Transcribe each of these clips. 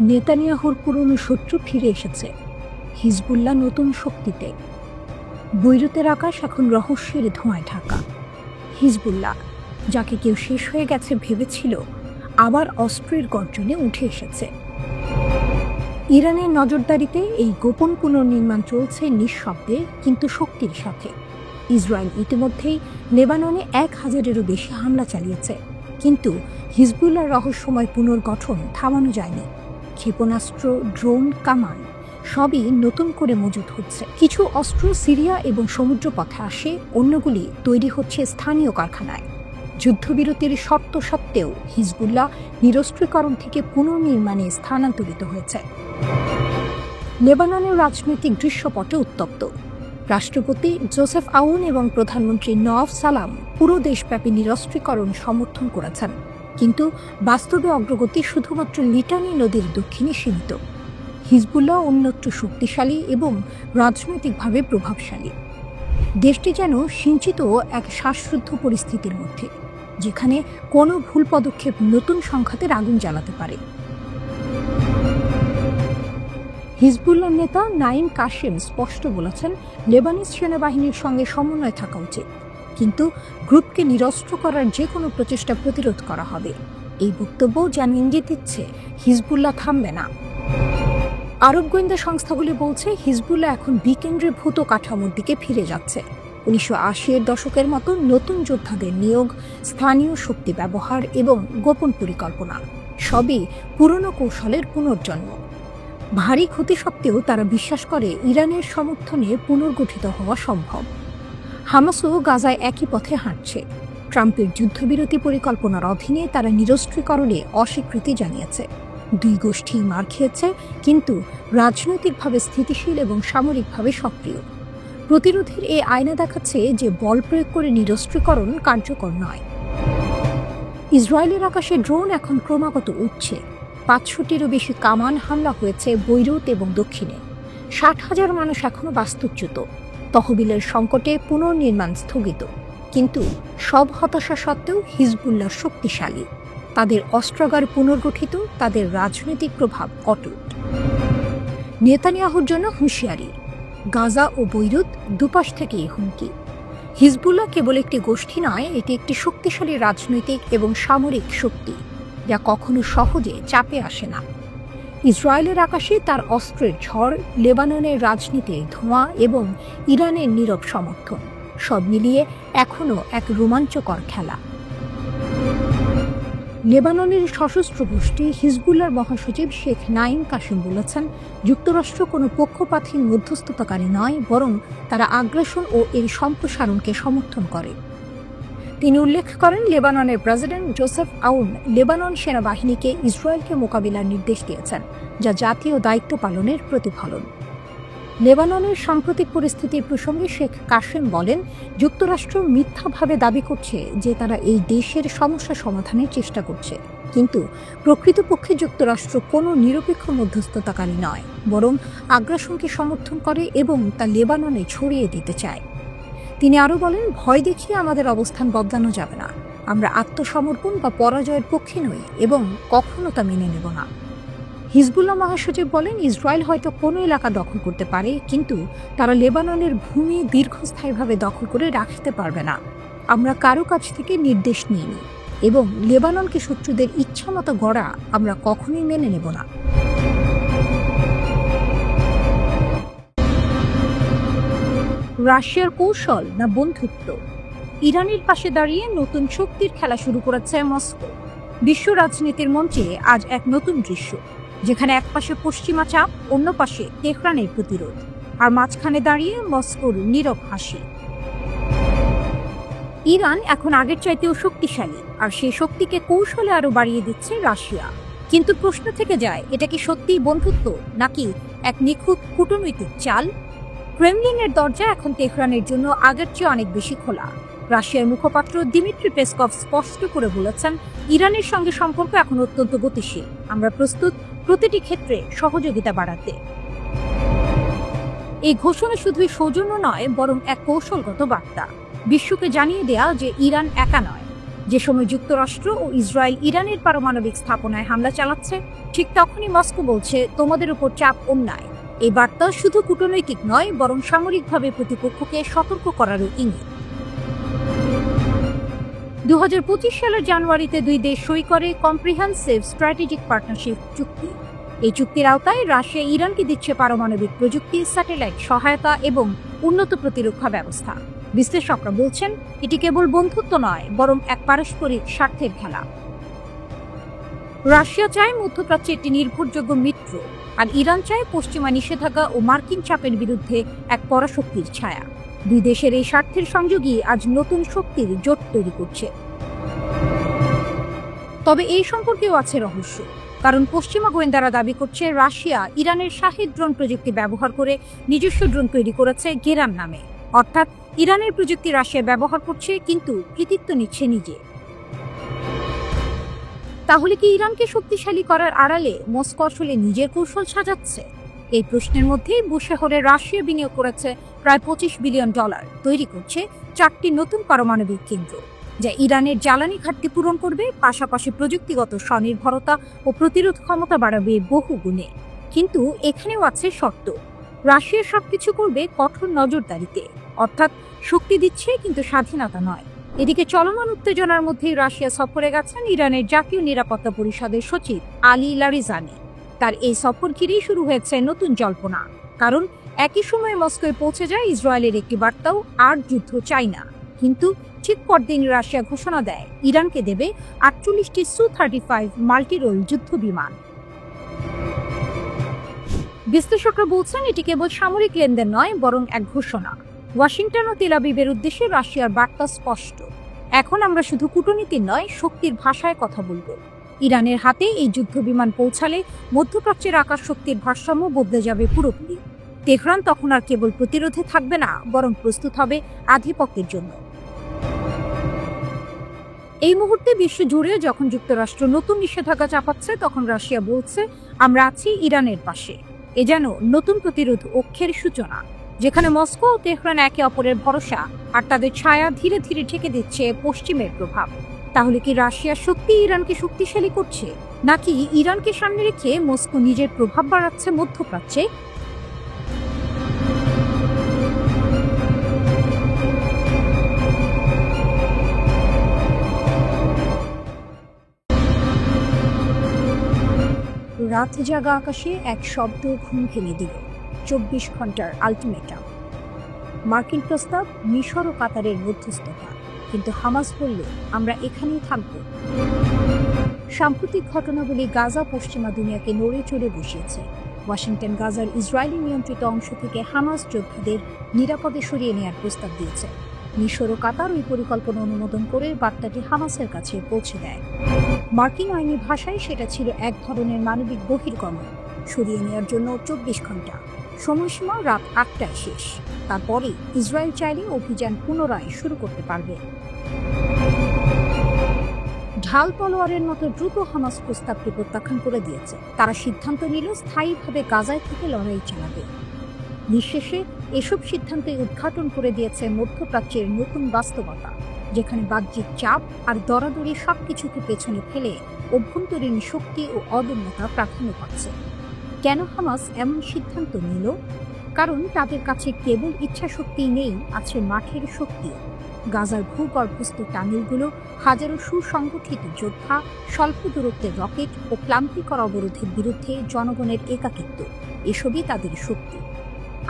নেতানিয়াহুর পুরনো শত্রু ফিরে এসেছে, হিজবুল্লাহ নতুন শক্তিতে। বৈরুতের আকাশ এখন রহস্যের ধোঁয়ায় ঢাকা। হিজবুল্লাহ, যাকে কেউ শেষ হয়ে গেছে ভেবেছিল, আবার অস্ত্রের গর্জনে উঠে এসেছে। ইরানের নজরদারিতে এই গোপন পুনর্নির্মাণ চলছে নিঃশব্দে কিন্তু শক্তির সাথে। ইসরায়েল ইতিমধ্যেই লেবাননে 1000-এরও বেশি হামলা চালিয়েছে, কিন্তু হিজবুল্লাহর রহস্যময় পুনর্গঠন থামানো যায়নি। ক্ষেপণাস্ত্র, ড্রোন, কামান সবই নতুন করে মজুত হচ্ছে। কিছু অস্ত্র সিরিয়া এবং সমুদ্রপথে আসে, অন্যগুলি তৈরি হচ্ছে স্থানীয় কারখানায়। যুদ্ধবিরতির শর্ত সত্ত্বেও হিজবুল্লাহ নিরস্ত্রীকরণ থেকে পুনর্নির্মাণে স্থানান্তরিত হয়েছে। লেবাননের রাজনৈতিক দৃশ্যপটে উত্তপ্ত। রাষ্ট্রপতি জোসেফ আউন এবং প্রধানমন্ত্রী নওয়াফ সালাম পুরো দেশব্যাপী নিরস্ত্রীকরণ সমর্থন করেছেন, কিন্তু বাস্তবে অগ্রগতি শুধুমাত্র লিটানি নদীর দক্ষিণে সীমিত। হিজবুল্লাহ অন্যত্র শক্তিশালী এবং রাজনৈতিকভাবে প্রভাবশালী। দেশটি যেন সিঞ্চিত এক শ্বাসরুদ্ধ পরিস্থিতির মধ্যে, যেখানে কোনো ভুল পদক্ষেপ নতুন সংঘাতের আগুন জ্বালাতে পারে। হিজবুল্লাহ নেতা নাইম কাশেম স্পষ্ট বলেছেন, লেবানিজ সেনাবাহিনীর সঙ্গে সমন্বয় থাকা উচিত, কিন্তু গ্রুপকে নিরস্ত্র করার যে কোনো প্রচেষ্টা প্রতিরোধ করা হবে। এই বক্তব্য যেন ইঙ্গিত দিচ্ছে হিজবুল্লাহ থামবে না। আরব গোয়েন্দা সংস্থাগুলি বলছে, হিজবুল্লাহ এখন বিকেন্দ্রীভূত কাঠামোর দিকে ফিরে যাচ্ছে। 1980-এর দশকের মতো নতুন যোদ্ধাদের নিয়োগ, স্থানীয় শক্তি ব্যবহার এবং গোপন পরিকল্পনা সবই পুরনো কৌশলের পুনর্জন্ম। ভারী ক্ষতি সত্ত্বেও তারা বিশ্বাস করে ইরানের সমর্থনে পুনর্গঠিত হওয়া সম্ভব। হামাসও গাজায় একই পথে হাঁটছে। ট্রাম্পের যুদ্ধবিরতি পরিকল্পনার অধীনে তারা নিরস্ত্রীকরণে অস্বীকৃতি জানিয়েছে। দুই গোষ্ঠী মার খেয়েছে, কিন্তু রাজনৈতিকভাবে স্থিতিশীল এবং সামরিকভাবে সক্রিয়। প্রতিরোধের এই আয়না দেখাচ্ছে যে বল প্রয়োগ করে নিরস্ত্রীকরণ কার্যকর নয়। ইসরায়েলের আকাশে ড্রোন এখন ক্রমাগত উঠছে। 500-টিরও বেশি কামান হামলা হয়েছে বৈরুত এবং দক্ষিণে। 60,000 মানুষ এখনও বাস্তুচ্যুত। তহবিলের সংকটে পুনর্নির্মাণ স্থগিত। কিন্তু সব হতাশা সত্ত্বেও হিজবুল্লাহ শক্তিশালী। তাদের অস্ত্রাগার পুনর্গঠিত, তাদের রাজনৈতিক প্রভাব অটুট। নেতানিয়াহুর জন্য হুঁশিয়ারি, গাজা ও বৈরুত দুপাশ থেকেই হুমকি। হিজবুল্লাহ কেবল একটি গোষ্ঠী নয়, এটি একটি শক্তিশালী রাজনৈতিক এবং সামরিক শক্তি, যা কখনো সহজে চাপে আসে না। ইসরায়েলের আকাশে তার অস্ত্রের ঝড়, লেবাননের রাজনীতির ধোঁয়া এবং ইরানের নীরব সমর্থন সব মিলিয়ে এখনও এক রোমাঞ্চকর খেলা। লেবাননের সশস্ত্র গোষ্ঠী হিজবুল্লাহর মহাসচিব শেখ নাইম কাশেম বলেছেন, যুক্তরাষ্ট্র কোনো পক্ষপাতহীন মধ্যস্থতাকারী নয়, বরং তারা আগ্রাসন ও এর সম্প্রসারণকে সমর্থন করে। তিনি উল্লেখ করেন, লেবাননের প্রেসিডেন্ট জোসেফ আউন লেবানন সেনাবাহিনীকে ইসরায়েলকে মোকাবিলার নির্দেশ দিয়েছেন, যা জাতীয় দায়িত্ব পালনের প্রতিফলন। লেবাননের সাম্প্রতিক পরিস্থিতির প্রসঙ্গে শেখ কাশেম বলেন, যুক্তরাষ্ট্র মিথ্যাভাবে দাবি করছে যে তারা এই দেশের সমস্যা সমাধানের চেষ্টা করছে, কিন্তু প্রকৃতপক্ষে যুক্তরাষ্ট্র কোনো নিরপেক্ষ মধ্যস্থতাকারী নয়, বরং আগ্রাসনকে সমর্থন করে এবং তা লেবাননে ছড়িয়ে দিতে চায়। তিনি আরও বলেন, ভয় দেখিয়ে আমাদের অবস্থান বদলানো যাবে না। আমরা আত্মসমর্পণ বা পরাজয়ের পক্ষে নই এবং কখনো তা মেনে নেব না। হিজবুল্লাহ মহাসচিব বলেন, ইসরায়েল হয়তো কোনো এলাকা দখল করতে পারে, কিন্তু তারা লেবাননের ভূমি দীর্ঘস্থায়ীভাবে দখল করে রাখতে পারবে না। আমরা কারো কাছ থেকে নির্দেশ নিইনি এবং লেবাননকে শত্রুদের ইচ্ছামতো গড়া আমরা কখনোই মেনে নেব না। রাশিয়ার কৌশল না বন্ধুত্ব? ইরানের পাশে দাঁড়িয়ে নতুন শক্তির খেলা শুরু করেছে মস্কো। বিশ্ব রাজনীতির মঞ্চে আজ এক নতুন দৃশ্য, যেখানে এক পাশে পশ্চিমা চাপ, অন্য পাশে তেহরানের প্রতিরোধ, আর মাঝখানে দাঁড়িয়ে মস্কোর নীরব হাসি। ইরান এখন আগের চাইতেও শক্তিশালী, আর সেই শক্তিকে কৌশলে আরো বাড়িয়ে দিচ্ছে রাশিয়া। কিন্তু প্রশ্ন থেকে যায়, এটা কি সত্যিই বন্ধুত্ব নাকি এক নিখুঁত কূটনৈতিক চাল? ক্রেমলিনের দরজা এখন তেহরানের জন্য আগের চেয়ে অনেক বেশি খোলা। রাশিয়ার মুখপাত্র দিমিত্রি পেসকভ স্পষ্ট করে বলেছেন, ইরানের সঙ্গে সম্পর্ক এখন অত্যন্ত গতিশীল। আমরা প্রস্তুত প্রতিটি ক্ষেত্রে সহযোগিতা বাড়াতে। এই ঘোষণা শুধুই সৌজন্য নয়, বরং এক কৌশলগত বার্তা, বিশ্বকে জানিয়ে দেয়া যে ইরান একা নয়। যে সময় যুক্তরাষ্ট্র ও ইসরায়েল ইরানের পারমাণবিক স্থাপনায় হামলা চালাচ্ছে, ঠিক তখনই মস্কো বলছে তোমাদের উপর চাপ অন্যায়। এই বার্তা শুধু কূটনৈতিক নয়, বরং সামরিকভাবে প্রতিপক্ষকে সতর্ক করারও ইঙ্গিত। 2025 সালের জানুয়ারিতে দুই দেশ সই করে কম্প্রিহেনসিভ স্ট্র্যাটেজিক পার্টনারশিপ চুক্তি। এই চুক্তির আওতায় রাশিয়া ইরানকে দিচ্ছে পারমাণবিক প্রযুক্তি, স্যাটেলাইট সহায়তা এবং উন্নত প্রতিরক্ষা ব্যবস্থা। বিশ্লেষকরা বলছেন এটি কেবল বন্ধুত্ব নয়, বরং এক পারস্পরিক স্বার্থের খেলা। রাশিয়া চায় মধ্যপ্রাচ্যে একটি নির্ভরযোগ্য মিত্র, আর ইরান চায় পশ্চিমা নিষেধাজ্ঞা ও মার্কিন চাপের বিরুদ্ধে এক পরাশক্তির ছায়া। দুই দেশের এই স্বার্থের সংযোগই আজ নতুন শক্তির জোট তৈরি করছে। তবে এই সম্পর্কেও আছে রহস্য, কারণ পশ্চিমা গোয়েন্দারা দাবি করছে রাশিয়া ইরানের শাহেদ ড্রোন প্রযুক্তি ব্যবহার করে নিজস্ব ড্রোন তৈরি করেছে গেরান নামে। অর্থাৎ ইরানের প্রযুক্তি রাশিয়া ব্যবহার করছে, কিন্তু কৃতিত্ব নিচ্ছে নিজে। তাহলে কি ইরানকে শক্তিশালী করার আড়ালে মস্কো আসলে নিজের কৌশল সাজাচ্ছে? এই প্রশ্নের মধ্যেই বুশেহরে রাশিয়া বিনিয়োগ করেছে প্রায় $25 বিলিয়ন, তৈরি করছে 4টি নতুন পারমাণবিক কেন্দ্র, যা ইরানের জ্বালানি ঘাটতি পূরণ করবে, পাশাপাশি প্রযুক্তিগত স্বনির্ভরতা ও প্রতিরোধ ক্ষমতা বাড়াবে বহু গুণে। কিন্তু এখানেও আছে শর্ত। রাশিয়া সবকিছু করবে কঠোর নজরদারিতে, অর্থাৎ শক্তি দিচ্ছে কিন্তু স্বাধীনতা নয়। এদিকে চলমান উত্তেজনার মধ্যেই রাশিয়া সফরে গেছেন ইরানের জাতীয় নিরাপত্তা পরিষদের সচিব আলী লারিজানি। তার এই সফর ঘিরেই শুরু হয়েছে নতুন জল্পনা, কারণ একই সময়ে মস্কোয় পৌঁছে যায় ইসরায়েলের একটি বার্তাও, আর যুদ্ধ চাই না। কিন্তু ঠিক পরদিন রাশিয়া ঘোষণা দেয় ইরানকে দেবে 48টি Su-35 মাল্টিরোল যুদ্ধ বিমান। বিশ্লেষকরা বলছেন এটি কেবল সামরিক লেনদেন নয়, বরং এক ঘোষণা। ওয়াশিংটন ও তেল আবিবের উদ্দেশ্যে রাশিয়ার বার্তা স্পষ্ট, এখন আমরা শুধু কূটনীতির নয়, শক্তির ভাষায় কথা বলবো। ইরানের হাতে এই যুদ্ধ বিমান পৌঁছালে মধ্যপ্রাচ্যের আকাশ শক্তির ভারসাম্য বদলে যাবে পুরোপুরি। তেহরান তখন আর কেবল প্রতিরোধে থাকবে না, বরং প্রস্তুত হবে আধিপত্যের জন্য। এই মুহূর্তে বিশ্ব জুড়ে যখন যুক্তরাষ্ট্র নতুন নিষেধাজ্ঞা চাপাচ্ছে, তখন রাশিয়া বলছে আমরা আছি ইরানের পাশে। এ যেন নতুন প্রতিরোধ অক্ষের সূচনা, যেখানে মস্কো ও তেহরান একে অপরের ভরসা আর তাদের ছায়া ধীরে ধীরে ঢেকে দিচ্ছে পশ্চিমের প্রভাব। তাহলে কি রাশিয়া সত্যি ইরানকে শক্তিশালী করছে, নাকি ইরানকে সামনে রেখে মস্কো নিজের প্রভাব বাড়াচ্ছে মধ্যপ্রাচ্যে? রাত জাগা আকাশে এক শব্দ ঘুম ভেঙে দিল, 24 ঘন্টার আলটিমেটাম। মার্কিন প্রস্তাব, মিশর ও কাতারের মধ্যস্থতা, কিন্তু হামাস বলল আমরা এখানেই থাকব। সাম্প্রতিক ঘটনাগুলি গাজা পশ্চিমা দুনিয়াকে নড়ে চড়ে বসিয়েছে। ওয়াশিংটন গাজার ইসরায়েলি নিয়ন্ত্রিত অংশ থেকে হামাস যোদ্ধাদের নিরাপদে সরিয়ে নেওয়ার প্রস্তাব দিয়েছে। মিশর ও কাতার ওই পরিকল্পনা অনুমোদন করে বার্তাটি হামাসের কাছে পৌঁছে দেয়। মার্কিন আইনি ভাষায় সেটা ছিল এক ধরনের মানবিক বহির্গমন। সরিয়ে নেওয়ার জন্য 24 ঘন্টা, সময়সীমা রাত 8টায় শেষ। তারপরে ইসরায়েল চাইলে অভিযান পুনরায় শুরু করতে পারবে। ঢাল তলোয়ারের মতো দ্রুত হামাস প্রস্তাবটি প্রত্যাখ্যান করে দিয়েছে। তারা সিদ্ধান্ত নিল স্থায়ীভাবে গাজায় থেকে লড়াই চালাবে। নিঃশেষে এসব সিদ্ধান্তই উদ্ঘাটন করে দিয়েছে মধ্যপ্রাচ্যের নতুন বাস্তবতা, যেখানে বাহ্যিক চাপ আর দরাদরি সবকিছুকে পেছনে ফেলে অভ্যন্তরীণ শক্তি ও অদম্যতা প্রাধান্য পাচ্ছে। কেন হামাস এমন সিদ্ধান্ত নিল? কারণ তাদের কাছে কেবল ইচ্ছা শক্তিই নেই, আছে মাঠের শক্তি। গাজার ভূগর্ভস্থ টানেলগুলো, হাজারো সুসংগঠিত যোদ্ধা, স্বল্প দূরত্বের রকেট ও ক্লান্তিকর অবরোধের বিরুদ্ধে জনগণের একাকিত্ব, এসবই তাদের শক্তি।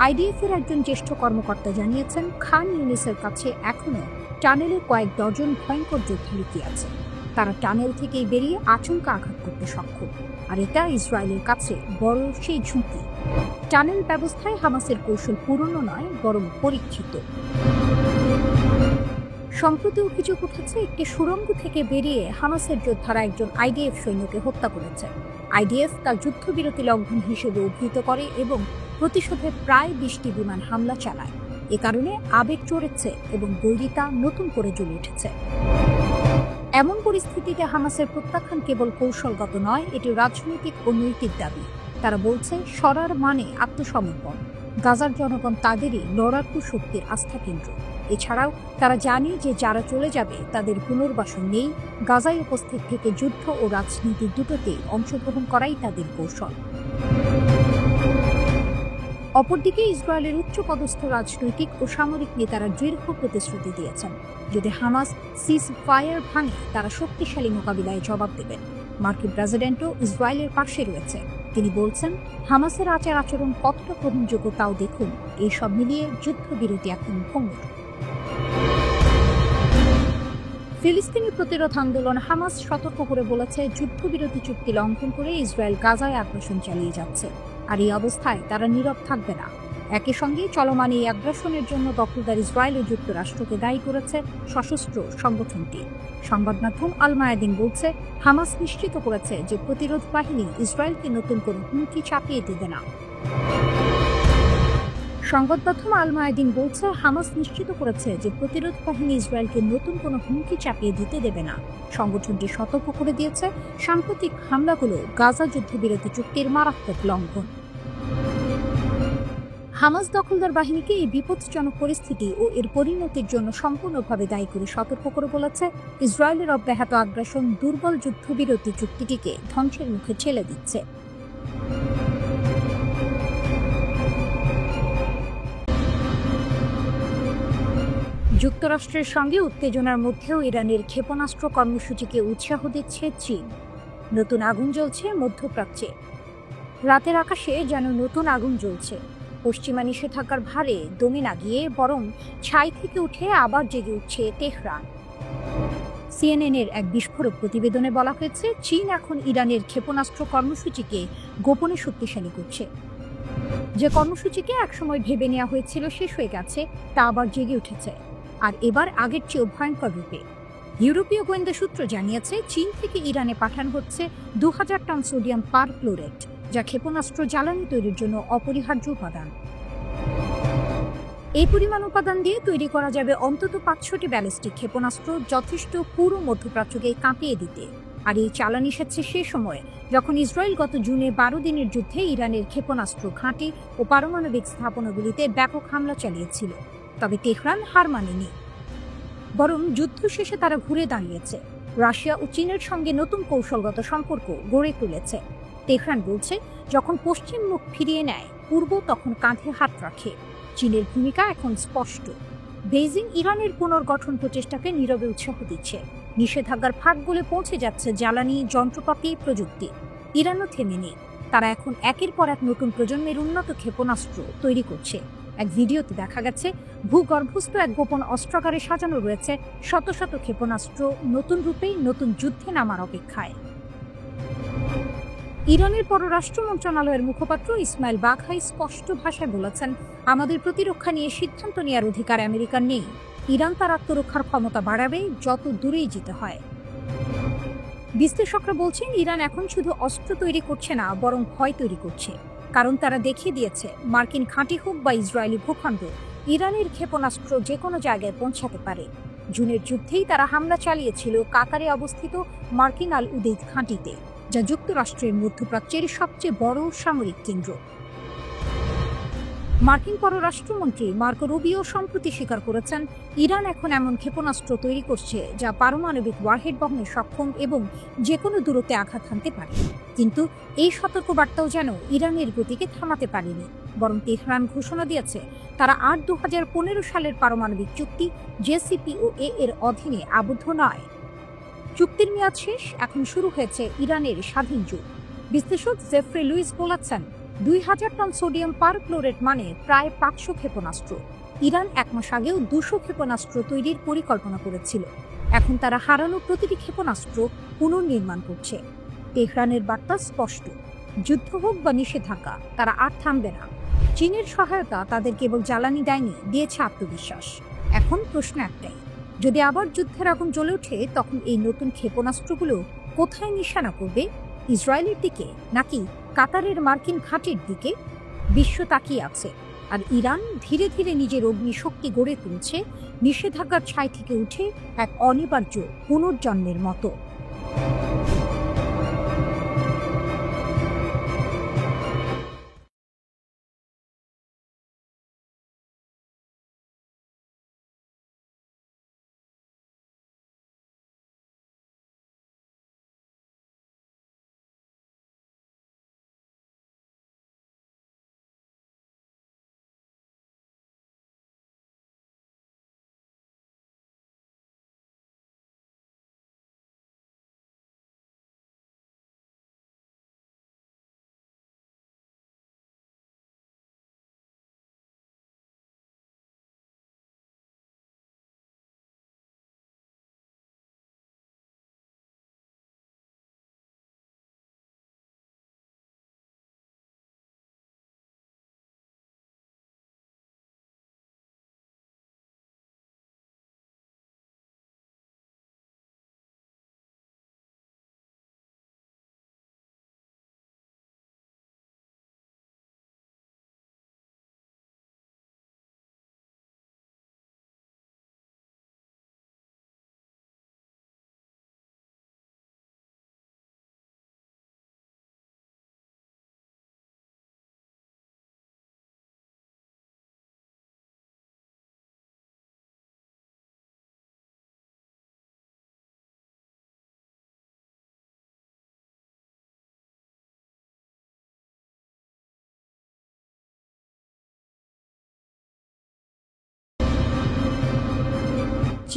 আইডিএফের একজন জ্যেষ্ঠ কর্মকর্তা জানিয়েছেন খান ইউনিসের কাছে এখনও টানেলে কয়েক ডজন ভয়ঙ্কর যোদ্ধা লুকিয়ে আছে। তারা টানেল থেকেই বেরিয়ে আচমকা আঘাত করতে সক্ষম, আর এটা ইসরায়েলের কাছে বড় সেই ঝুঁকি। টানেল ব্যবস্থায় হামাসের কৌশল পুরনো নয়, বরং পরীক্ষিত। সম্প্রতি অভিযোগ উঠেছে একটি সুড়ঙ্গ থেকে বেরিয়ে হামাসের যোদ্ধারা একজন আইডিএফ সৈন্যকে হত্যা করেছে। আইডিএফ তার যুদ্ধবিরতি লঙ্ঘন হিসেবে অভিহিত করে এবং প্রতিশোধে প্রায় 20টি বিমান হামলা চালায়। এ কারণে আবেগ চড়েছে এবং বৈরিতা নতুন করে জ্বলে উঠেছে। এমন পরিস্থিতিতে হামাসের প্রত্যাখ্যান কেবল কৌশলগত নয়, এটি রাজনৈতিক ও নৈতিক দাবি। তারা বলছে সরার মানে আত্মসমর্পণ। গাজার জনগণ তাদেরই লড়াকু শক্তির আস্থা কেন্দ্র। এছাড়াও তারা জানে যে যারা চলে যাবে তাদের পুনর্বাসন নেই, গাজায় উপস্থিত থেকে যুদ্ধ ও রাজনীতি দুটোতেই অংশগ্রহণ করাই তাদের কৌশল। অপরদিকে ইসরায়েলের উচ্চপদস্থ রাজনৈতিক ও সামরিক নেতারা দৃঢ় প্রতিশ্রুতি দিয়েছেন, যদি হামাস সিজ ফায়ার ভাঙে তারা শক্তিশালী মোকাবিলায় জবাব দেবেন। মার্কিন প্রেসিডেন্টও ইসরায়েলের পাশে রয়েছে। তিনি বলছেন, হামাসের আচার আচরণ কতটা গ্রহণযোগ্য তাও দেখুন, এই সব মিলিয়ে যুদ্ধবিরতি এখন ভঙ্গুর। ফিলিস্তিনি প্রতিরোধ আন্দোলন হামাস সতর্ক করে বলেছে, যুদ্ধবিরতি চুক্তি লঙ্ঘন করে ইসরায়েল গাজায় আগ্রাসন চালিয়ে যাচ্ছে, আর এই অবস্থায় তারা নীরব থাকবে না। একই সঙ্গে চলমান এই আগ্রাসনের জন্য দখলদার ইসরায়েল ও যুক্তরাষ্ট্রকে দায়ী করেছে সশস্ত্র সংগঠনটি। সংবাদ মাধ্যম আল মায়াদিন বলছে, হামাস নিশ্চিত করেছে যে প্রতিরোধ বাহিনী ইসরায়েলকে নতুন কোনো হুমকি চাপিয়ে দেবে না। সংবাদ মাধ্যম আল মায়াদিন বলছে, হামাস নিশ্চিত করেছে যে প্রতিরোধ বাহিনী ইসরায়েলকে নতুন কোনো হুমকি চাপিয়ে দিতে দেবে না। সংগঠনটি সতর্ক করে দিয়েছে, সাম্প্রতিক হামলাগুলো গাজা যুদ্ধবিরতি চুক্তির মারাত্মক লঙ্ঘন। হামাস দখলদার বাহিনীকে এই বিপজ্জনক পরিস্থিতি ও এর পরিণতির জন্য সম্পূর্ণভাবে দায়ী করে সতর্ক করে বলেছে, ইসরায়েলের অব্যাহত আগ্রাসন দুর্বল যুদ্ধবিরতি চুক্তিটিকে ধ্বংসের মুখে ঠেলে দিচ্ছে। যুক্তরাষ্ট্রের সঙ্গে উত্তেজনার মধ্যেও ইরানের ক্ষেপণাস্ত্র কর্মসূচিকে উৎসাহ দিচ্ছে চীন। নতুন আগুন জ্বলছে মধ্যপ্রাচ্যে। রাতের আকাশে যেন নতুন আগুন জ্বলছে। পশ্চিমা নিষেধাজ্ঞার ভারে দমে না গিয়ে বরং ছাই থেকে উঠে আবার জেগে উঠছে তেহরান। সিএনএন-এর এক বিস্ফোরক প্রতিবেদনে বলা হয়েছে, চীন এখন ইরানের ক্ষেপণাস্ত্র কর্মসূচিকে গোপনে শক্তিশালী করছে। যে কর্মসূচিকে একসময় ভেবে নেওয়া হয়েছিল শেষ হয়ে গেছে, তা আবার জেগে উঠেছে, আর এবার আগের চেয়েও ভয়ঙ্কর রূপে। ইউরোপীয় গোয়েন্দা সূত্র জানিয়েছে, চীন থেকে ইরানে পাঠানো হচ্ছে 2000 টন সোডিয়াম পারক্লোরেট, যা ক্ষেপণাস্ত্র জ্বালানি তৈরির জন্য অপরিহার্য উপাদান। এই পরিমাণ উপাদান দিয়ে তৈরি করা যাবে অন্তত 500টি ব্যালিস্টিক ক্ষেপণাস্ত্র, যথেষ্ট পুরো মধ্যপ্রাচ্যকে কাঁপিয়ে দিতে। আর এই চালান এসেছে সে সময়ে যখন ইসরায়েল গত জুনে 12 দিনের যুদ্ধে ইরানের ক্ষেপণাস্ত্র ঘাঁটি ও পারমাণবিক স্থাপনাগুলিতে ব্যাপক হামলা চালিয়েছিল। তবে তেহরান হার মানেনি, বরং যুদ্ধ শেষে তারা ঘুরে দাঁড়িয়েছে। রাশিয়া ও চীনের সঙ্গে নতুন কৌশলগত সম্পর্ক গড়ে তুলেছে। তেহরান বলছে, যখন পশ্চিম মুখ ফিরিয়ে নেয়, পূর্ব তখন কাঁধে হাত রাখে। চীনের ভূমিকা এখন স্পষ্ট। বেইজিং ইরানের পুনর্গঠন প্রচেষ্টাকে নীরবে উৎসাহ দিচ্ছে। নিষেধাজ্ঞার ফাঁক গলে পৌঁছে যাচ্ছে জ্বালানি, যন্ত্রপাতি, প্রযুক্তি। ইরানও থেমে নেই। তারা এখন একের পর এক নতুন প্রজন্মের উন্নত ক্ষেপণাস্ত্র তৈরি করছে। এক ভিডিওতে দেখা গেছে, ভূগর্ভস্থ এক গোপন অস্ত্রাগারে সাজানো রয়েছে শত শত ক্ষেপণাস্ত্র, নতুন রূপে নতুন যুদ্ধে নামার অপেক্ষায়। ইরানের পররাষ্ট্র মন্ত্রণালয়ের মুখপাত্র ইসমাইল বাঘাই স্পষ্ট ভাষায় বলেছেন, আমাদের প্রতিরক্ষা নিয়ে সিদ্ধান্ত নেওয়ার অধিকার আমেরিকার নেই। ইরান তার আত্মরক্ষার ক্ষমতা বাড়াবে যত দূরেই যেতে হয়। বিশ্লেষকরা বলছেন, ইরান এখন শুধু অস্ত্র তৈরি করছে না, বরং ভয় তৈরি করছে। কারণ তারা দেখিয়ে দিয়েছে, মার্কিন ঘাঁটি হোক বা ইসরায়েলি ভূখণ্ড, ইরানের ক্ষেপণাস্ত্র যে কোনো জায়গায় পৌঁছাতে পারে। জুনের যুদ্ধেই তারা হামলা চালিয়েছিল কাতারে অবস্থিত মার্কিন আল উদেইদ ঘাঁটিতে, যা যুক্তরাষ্ট্রের মধ্যপ্রাচ্যের সবচেয়ে বড় সামরিক কেন্দ্র। মার্কিন পররাষ্ট্রমন্ত্রী মার্কো রুবিও সম্প্রতি স্বীকার করেছেন, ইরান এখন এমন ক্ষেপণাস্ত্র তৈরি করছে যা পারমাণবিক ওয়ারহেড বহনে সক্ষম এবং যে কোনো দূরত্বে আঘাত হানতে পারে। কিন্তু এই সতর্কবার্তাও যেন ইরানের গতিকে থামাতে পারেনি, বরং তেহরান ঘোষণা দিয়েছে তারা আর 2015 সালের পারমাণবিক চুক্তি JCPOA এর অধীনে আবদ্ধ নয়। চুক্তির মেয়াদ শেষ, এখন শুরু হয়েছে ইরানের স্বাধীন যুগ। বিশ্লেষক জেফ্রে লুইস বলেছেন, 2000 টন সোডিয়াম পারক্লোরেট মানে প্রায় 500 ক্ষেপণাস্ত্র। ইরান 1 মাস আগেও 200 ক্ষেপণাস্ত্র তৈরির পরিকল্পনা করেছিল। এখন তারা হারানো প্রতিটি ক্ষেপণাস্ত্র পুনর্নির্মাণ করছে। তেহরানের বার্তা স্পষ্ট, যুদ্ধ হোক বা নিষেধাজ্ঞা, তারা আর থামবে না। চীনের সহায়তা তাদের কেবল জ্বালানি দেয়নি, দিয়েছে আত্মবিশ্বাস। এখন প্রশ্ন একটাই, যদি আবার যুদ্ধের আগুন জ্বলে ওঠে, তখন এই নতুন ক্ষেপণাস্ত্রগুলো কোথায় নিশানা করবে? ইসরায়েলের দিকে নাকি কাতারের মার্কিন ঘাঁটির দিকে? বিশ্ব তাকিয়ে আছে, আর ইরান ধীরে ধীরে নিজের অগ্নিশক্তি গড়ে তুলছে, নিষেধাজ্ঞার ছাই থেকে উঠে এক অনিবার্য পুনর্জন্মের মতো।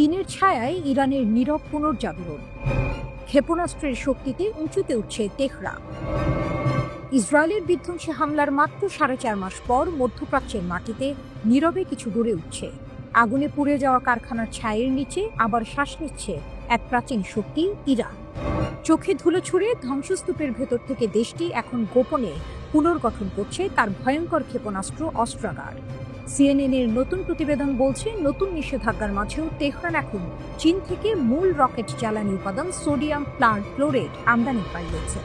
চীনের ছায়ায় ইরানের নীরব পুনর্জাগরণ, ক্ষেপণাস্ত্রের শক্তিতে উঁচুতে উঠছে তেহরান। ইসরায়েলের বিধ্বংসী হামলার মাত্র 4.5 মাস পর মধ্যপ্রাচ্যের মাটিতে নীরবে কিছু গড়ে উঠছে। আগুনে পুড়ে যাওয়া কারখানার ছায়ের নিচে আবার শ্বাস নিচ্ছে এক প্রাচীন শক্তি, ইরান। চোখে ধুলো ছুঁড়ে ধ্বংসস্তূপের ভেতর থেকে দেশটি এখন গোপনে পুনর্গঠন করছে তার ভয়ঙ্কর ক্ষেপণাস্ত্র অস্ত্রাগার। সিএনএন-এর নতুন প্রতিবেদন বলছে, নতুন নিষেধাজ্ঞার মাঝেও তেহরান এখন চীন থেকে মূল রকেট জ্বালানি উপাদান সোডিয়াম পারক্লোরেট আমদানি বাড়িয়েছে।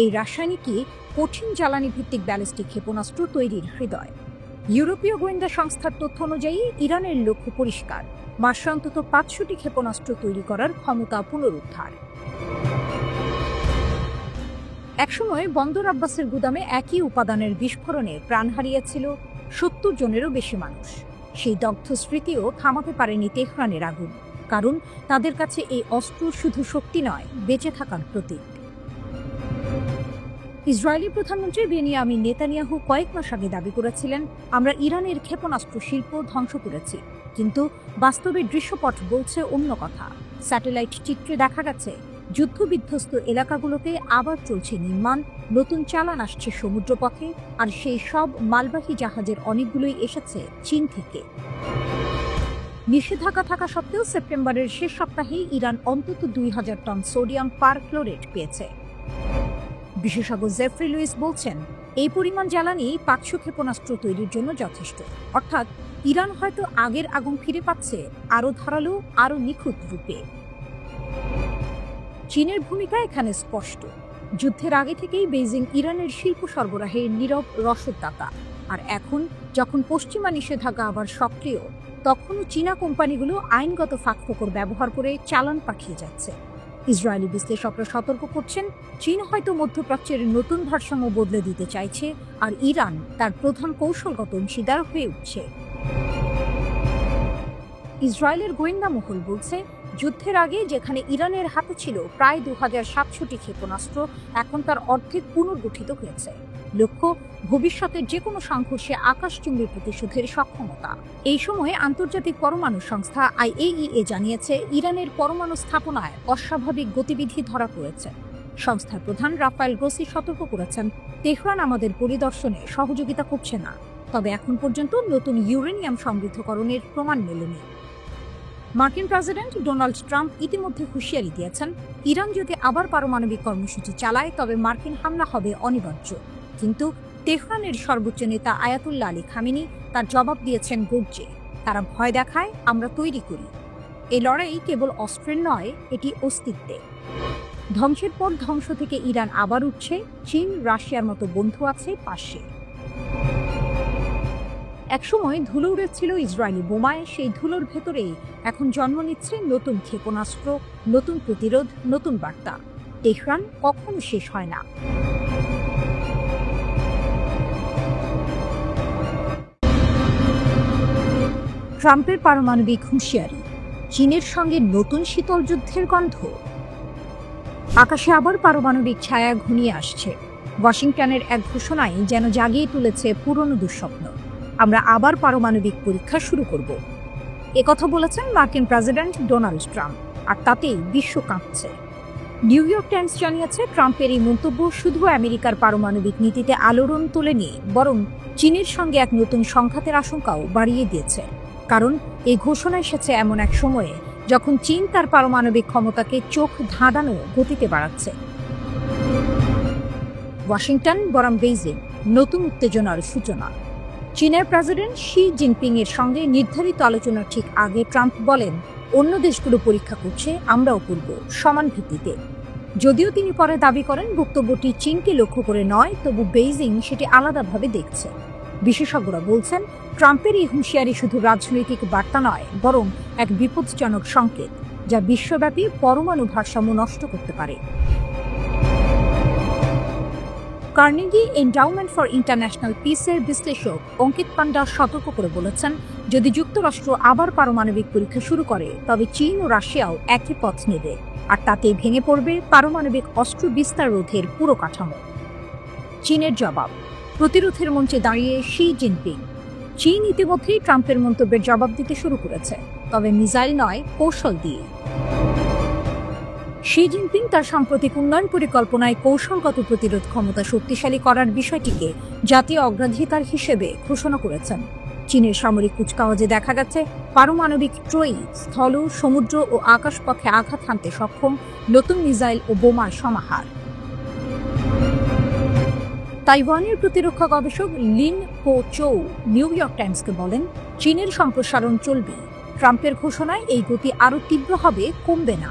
এই রাসায়নিকই কঠিন জ্বালানি ভিত্তিক ব্যালিস্টিক ক্ষেপণাস্ত্র তৈরির হৃদয়। ইউরোপীয় গোয়েন্দা সংস্থার তথ্য অনুযায়ী ইরানের লক্ষ্য পরিষ্কার, মাসে অন্তত 500টি ক্ষেপণাস্ত্র তৈরি করার ক্ষমতা পুনরুদ্ধার। একসময় বন্দর আব্বাসের গুদামে একই উপাদানের বিস্ফোরণে প্রাণ হারিয়েছিল 70 জনেরও বেশি মানুষ। সেই দগ্ধ স্মৃতিও থামাতে পারেনি তেহরানের আগুন, কারণ তাদের কাছে এই অস্ত্র শুধু শক্তি নয়, বেঁচে থাকার প্রতীক। ইসরায়েলি প্রধানমন্ত্রী বেনিয়ামিন নেতানিয়াহু কয়েক মাস আগে দাবি করেছিলেন, আমরা ইরানের ক্ষেপণাস্ত্র শিল্প ধ্বংস করেছি, কিন্তু বাস্তবে দৃশ্যপট বলছে অন্য কথা। স্যাটেলাইট চিত্রে দেখা গেছে যুদ্ধবিধ্বস্ত এলাকাগুলোতে আবার চলছে নির্মাণ, নতুন চালান আসছে সমুদ্রপথে, আর সেই সব মালবাহী জাহাজের অনেকগুলোই এসেছে চীন থেকে। নিষেধাজ্ঞা থাকা সত্ত্বেও সেপ্টেম্বরের শেষ সপ্তাহে ইরান অন্তত 2000 টন সোডিয়াম পারক্লোরেট পেয়েছে। বিশেষজ্ঞ জেফ্রি লুইস বলছেন, এই পরিমাণ জ্বালানি 500 ক্ষেপণাস্ত্র তৈরির জন্য যথেষ্ট। অর্থাৎ ইরান হয়তো আগের আগুন ফিরে পাচ্ছে, আরও ধারালো, আরও নিখুঁত রূপে। চীনের ভূমিকা এখানে স্পষ্ট। যুদ্ধের আগে থেকেই বেইজিং ইরানের শিল্প সরবরাহের নীরব রসদদাতা, আর এখন যখন পশ্চিমা নিষেধাজ্ঞা আবার সক্রিয়, তখনও চীনা কোম্পানিগুলো আইনগত ফাঁকফোকর ব্যবহার করে চালান পাঠিয়ে যাচ্ছে। ইসরায়েলি বিশ্লেষকরা সতর্ক করছেন, চীন হয়তো মধ্যপ্রাচ্যের নতুন ভারসাম্য বদলে দিতে চাইছে, আর ইরান তার প্রধান কৌশলগত অংশীদার হয়ে উঠছে। ইসরায়েলের গোয়েন্দা মহল বলছে, যুদ্ধের আগে যেখানে ইরানের হাতে ছিল প্রায় 2700টি ক্ষেপণাস্ত্র, এখন তার অর্ধেক পুনর্গঠিত হয়েছে। লক্ষ্য, ভবিষ্যতের যে কোনো সংঘর্ষে আকাশচুম্বী প্রতিশোধের সক্ষমতা। এই সময়ে আন্তর্জাতিক পরমাণু সংস্থা IAEA জানিয়েছে, ইরানের পরমাণু স্থাপনায় অস্বাভাবিক গতিবিধি ধরা পড়েছে। সংস্থার প্রধান রাফায়েল গ্রোসি সতর্ক করেছেন, তেহরান আমাদের পরিদর্শনে সহযোগিতা করছে না, তবে এখন পর্যন্ত নতুন ইউরেনিয়াম সমৃদ্ধকরণের প্রমাণ মেলেনি। মার্কিন প্রেসিডেন্ট ডোনাল্ড ট্রাম্প ইতিমধ্যে হুঁশিয়ারি দিয়েছেন, ইরান যদি আবার পারমাণবিক কর্মসূচি চালায় তবে মার্কিন হামলা হবে অনিবার্য। কিন্তু তেহরানের সর্বোচ্চ নেতা আয়াতুল্লাহ আলী খামেনি তার জবাব দিয়েছেন গর্জে, তারা ভয় দেখায়, আমরা তৈরি করি। এই লড়াই কেবল অস্ত্রের নয়, এটি অস্তিত্বে। ধ্বংসের পর ধ্বংস থেকে ইরান আবার উঠছে, চীন, রাশিয়ার মতো বন্ধু আছে পাশে। একসময় ধুলো উড়েছিল ইসরায়েলি বোমায়, সেই ধুলোর ভেতরেই এখন জন্ম নিচ্ছে নতুন ক্ষেপণাস্ত্র, নতুন প্রতিরোধ, নতুন বার্তা। তেহরান কখনো শেষ হয় না। ট্রাম্পের পারমাণবিক হুঁশিয়ারি, চীনের সঙ্গে নতুন শীতল যুদ্ধের গন্ধ। আকাশে আবার পারমাণবিক ছায়া ঘনিয়ে আসছে। ওয়াশিংটনের এক ঘোষণায় যেন জাগিয়ে তুলেছে পুরনো দুঃস্বপ্ন। আমরা আবার পারমাণবিক পরীক্ষা শুরু করব, একথা বলেছেন মার্কিন প্রেসিডেন্ট ডোনাল্ড ট্রাম্প, আর তাতেই বিশ্ব কাঁপছে। নিউ ইয়র্ক টাইমস জানিয়েছে, ট্রাম্পের এই মন্তব্য শুধু আমেরিকার পারমাণবিক নীতিতে আলোড়ন তোলেনি, বরং চীনের সঙ্গে এক নতুন সংঘাতের আশঙ্কাও বাড়িয়ে দিয়েছে। কারণ এই ঘোষণা এসেছে এমন এক সময়ে যখন চীন তার পারমাণবিক ক্ষমতাকে চোখ ধাঁধানো গতিতে বাড়াচ্ছে। ওয়াশিংটন বনাম বেইজিং, নতুন উত্তেজনার সূচনা। চীনের প্রেসিডেন্ট শি জিনপিং এর সঙ্গে নির্ধারিত আলোচনার ঠিক আগে ট্রাম্প বলেন, অন্য দেশগুলো পরীক্ষা করছে, আমরাও করব, সমান ভিত্তিতে। যদিও তিনি পরে দাবি করেন বক্তব্যটি চীনকে লক্ষ্য করে নয়, তবু বেইজিং সেটি আলাদাভাবে দেখছে। বিশেষজ্ঞরা বলছেন, ট্রাম্পের এই হুঁশিয়ারি শুধু রাজনৈতিক বার্তা নয়, বরং এক বিপজ্জনক সংকেত, যা বিশ্বব্যাপী পরমাণু ভারসাম্য নষ্ট করতে পারে। কার্নেগি এন্ডাউমেন্ট ফর ইন্টারন্যাশনাল পিসের বিশ্লেষক অঙ্কিত পান্ডা সতর্ক করে বলেছেন, যদি যুক্তরাষ্ট্র আবার পারমাণবিক পরীক্ষা শুরু করে তবে চীন ও রাশিয়াও একই পথ নেবে, আর তাতে ভেঙে পড়বে পারমাণবিক অস্ত্র বিস্তার রোধের পুরো কাঠামো। চীনের জবাব, প্রতিরোধের মঞ্চে দাঁড়িয়ে শি জিনপিং। চীন ইতিমধ্যেই ট্রাম্পের মন্তব্যের জবাব দিতে শুরু করেছে, তবে মিসাইল নয়, কৌশল দিয়ে। শি জিনপিং তার সাম্প্রতিক উন্নয়ন পরিকল্পনায় কৌশলগত প্রতিরোধ ক্ষমতা শক্তিশালী করার বিষয়টিকে জাতীয় অগ্রাধিকার হিসেবে ঘোষণা করেছেন। চীনের সামরিক কুচকাওয়াজে দেখা গেছে পারমাণবিক ট্রয়ী স্থল, সমুদ্র ও আকাশপথে আঘাত হানতে সক্ষম নতুন মিসাইল ও বোমার সমাহার। তাইওয়ানের প্রতিরক্ষা গবেষক লিন হো চৌ নিউ ইয়র্ক টাইমসকে বলেন, চীনের সম্প্রসারণ চলবে, ট্রাম্পের ঘোষণায় এই গতি আরও তীব্র হবে, কমবে না।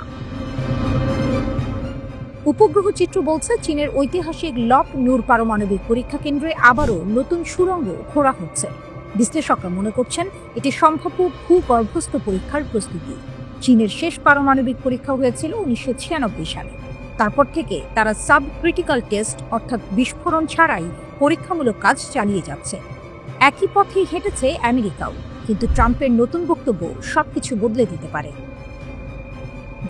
উপগ্রহ চিত্র বলছে চীনের ঐতিহাসিক লপ নূর পারমাণবিক পরীক্ষা কেন্দ্রে আবারও নতুন সুড়ঙ্গ খোঁড়া হচ্ছে। বিশ্লেষকরা মনে করছেন এটি সম্ভাব্য ভূগর্ভস্থ পরীক্ষার প্রস্তুতি। চীনের শেষ পারমাণবিক পরীক্ষা হয়েছিল 1996 সালে। তারপর থেকে তারা সাব ক্রিটিক্যাল টেস্ট অর্থাৎ বিস্ফোরণ ছাড়াই পরীক্ষামূলক কাজ চালিয়ে যাচ্ছে। একই পথেই হেঁটেছে আমেরিকাও, কিন্তু ট্রাম্পের নতুন বক্তব্য সবকিছু বদলে দিতে পারে।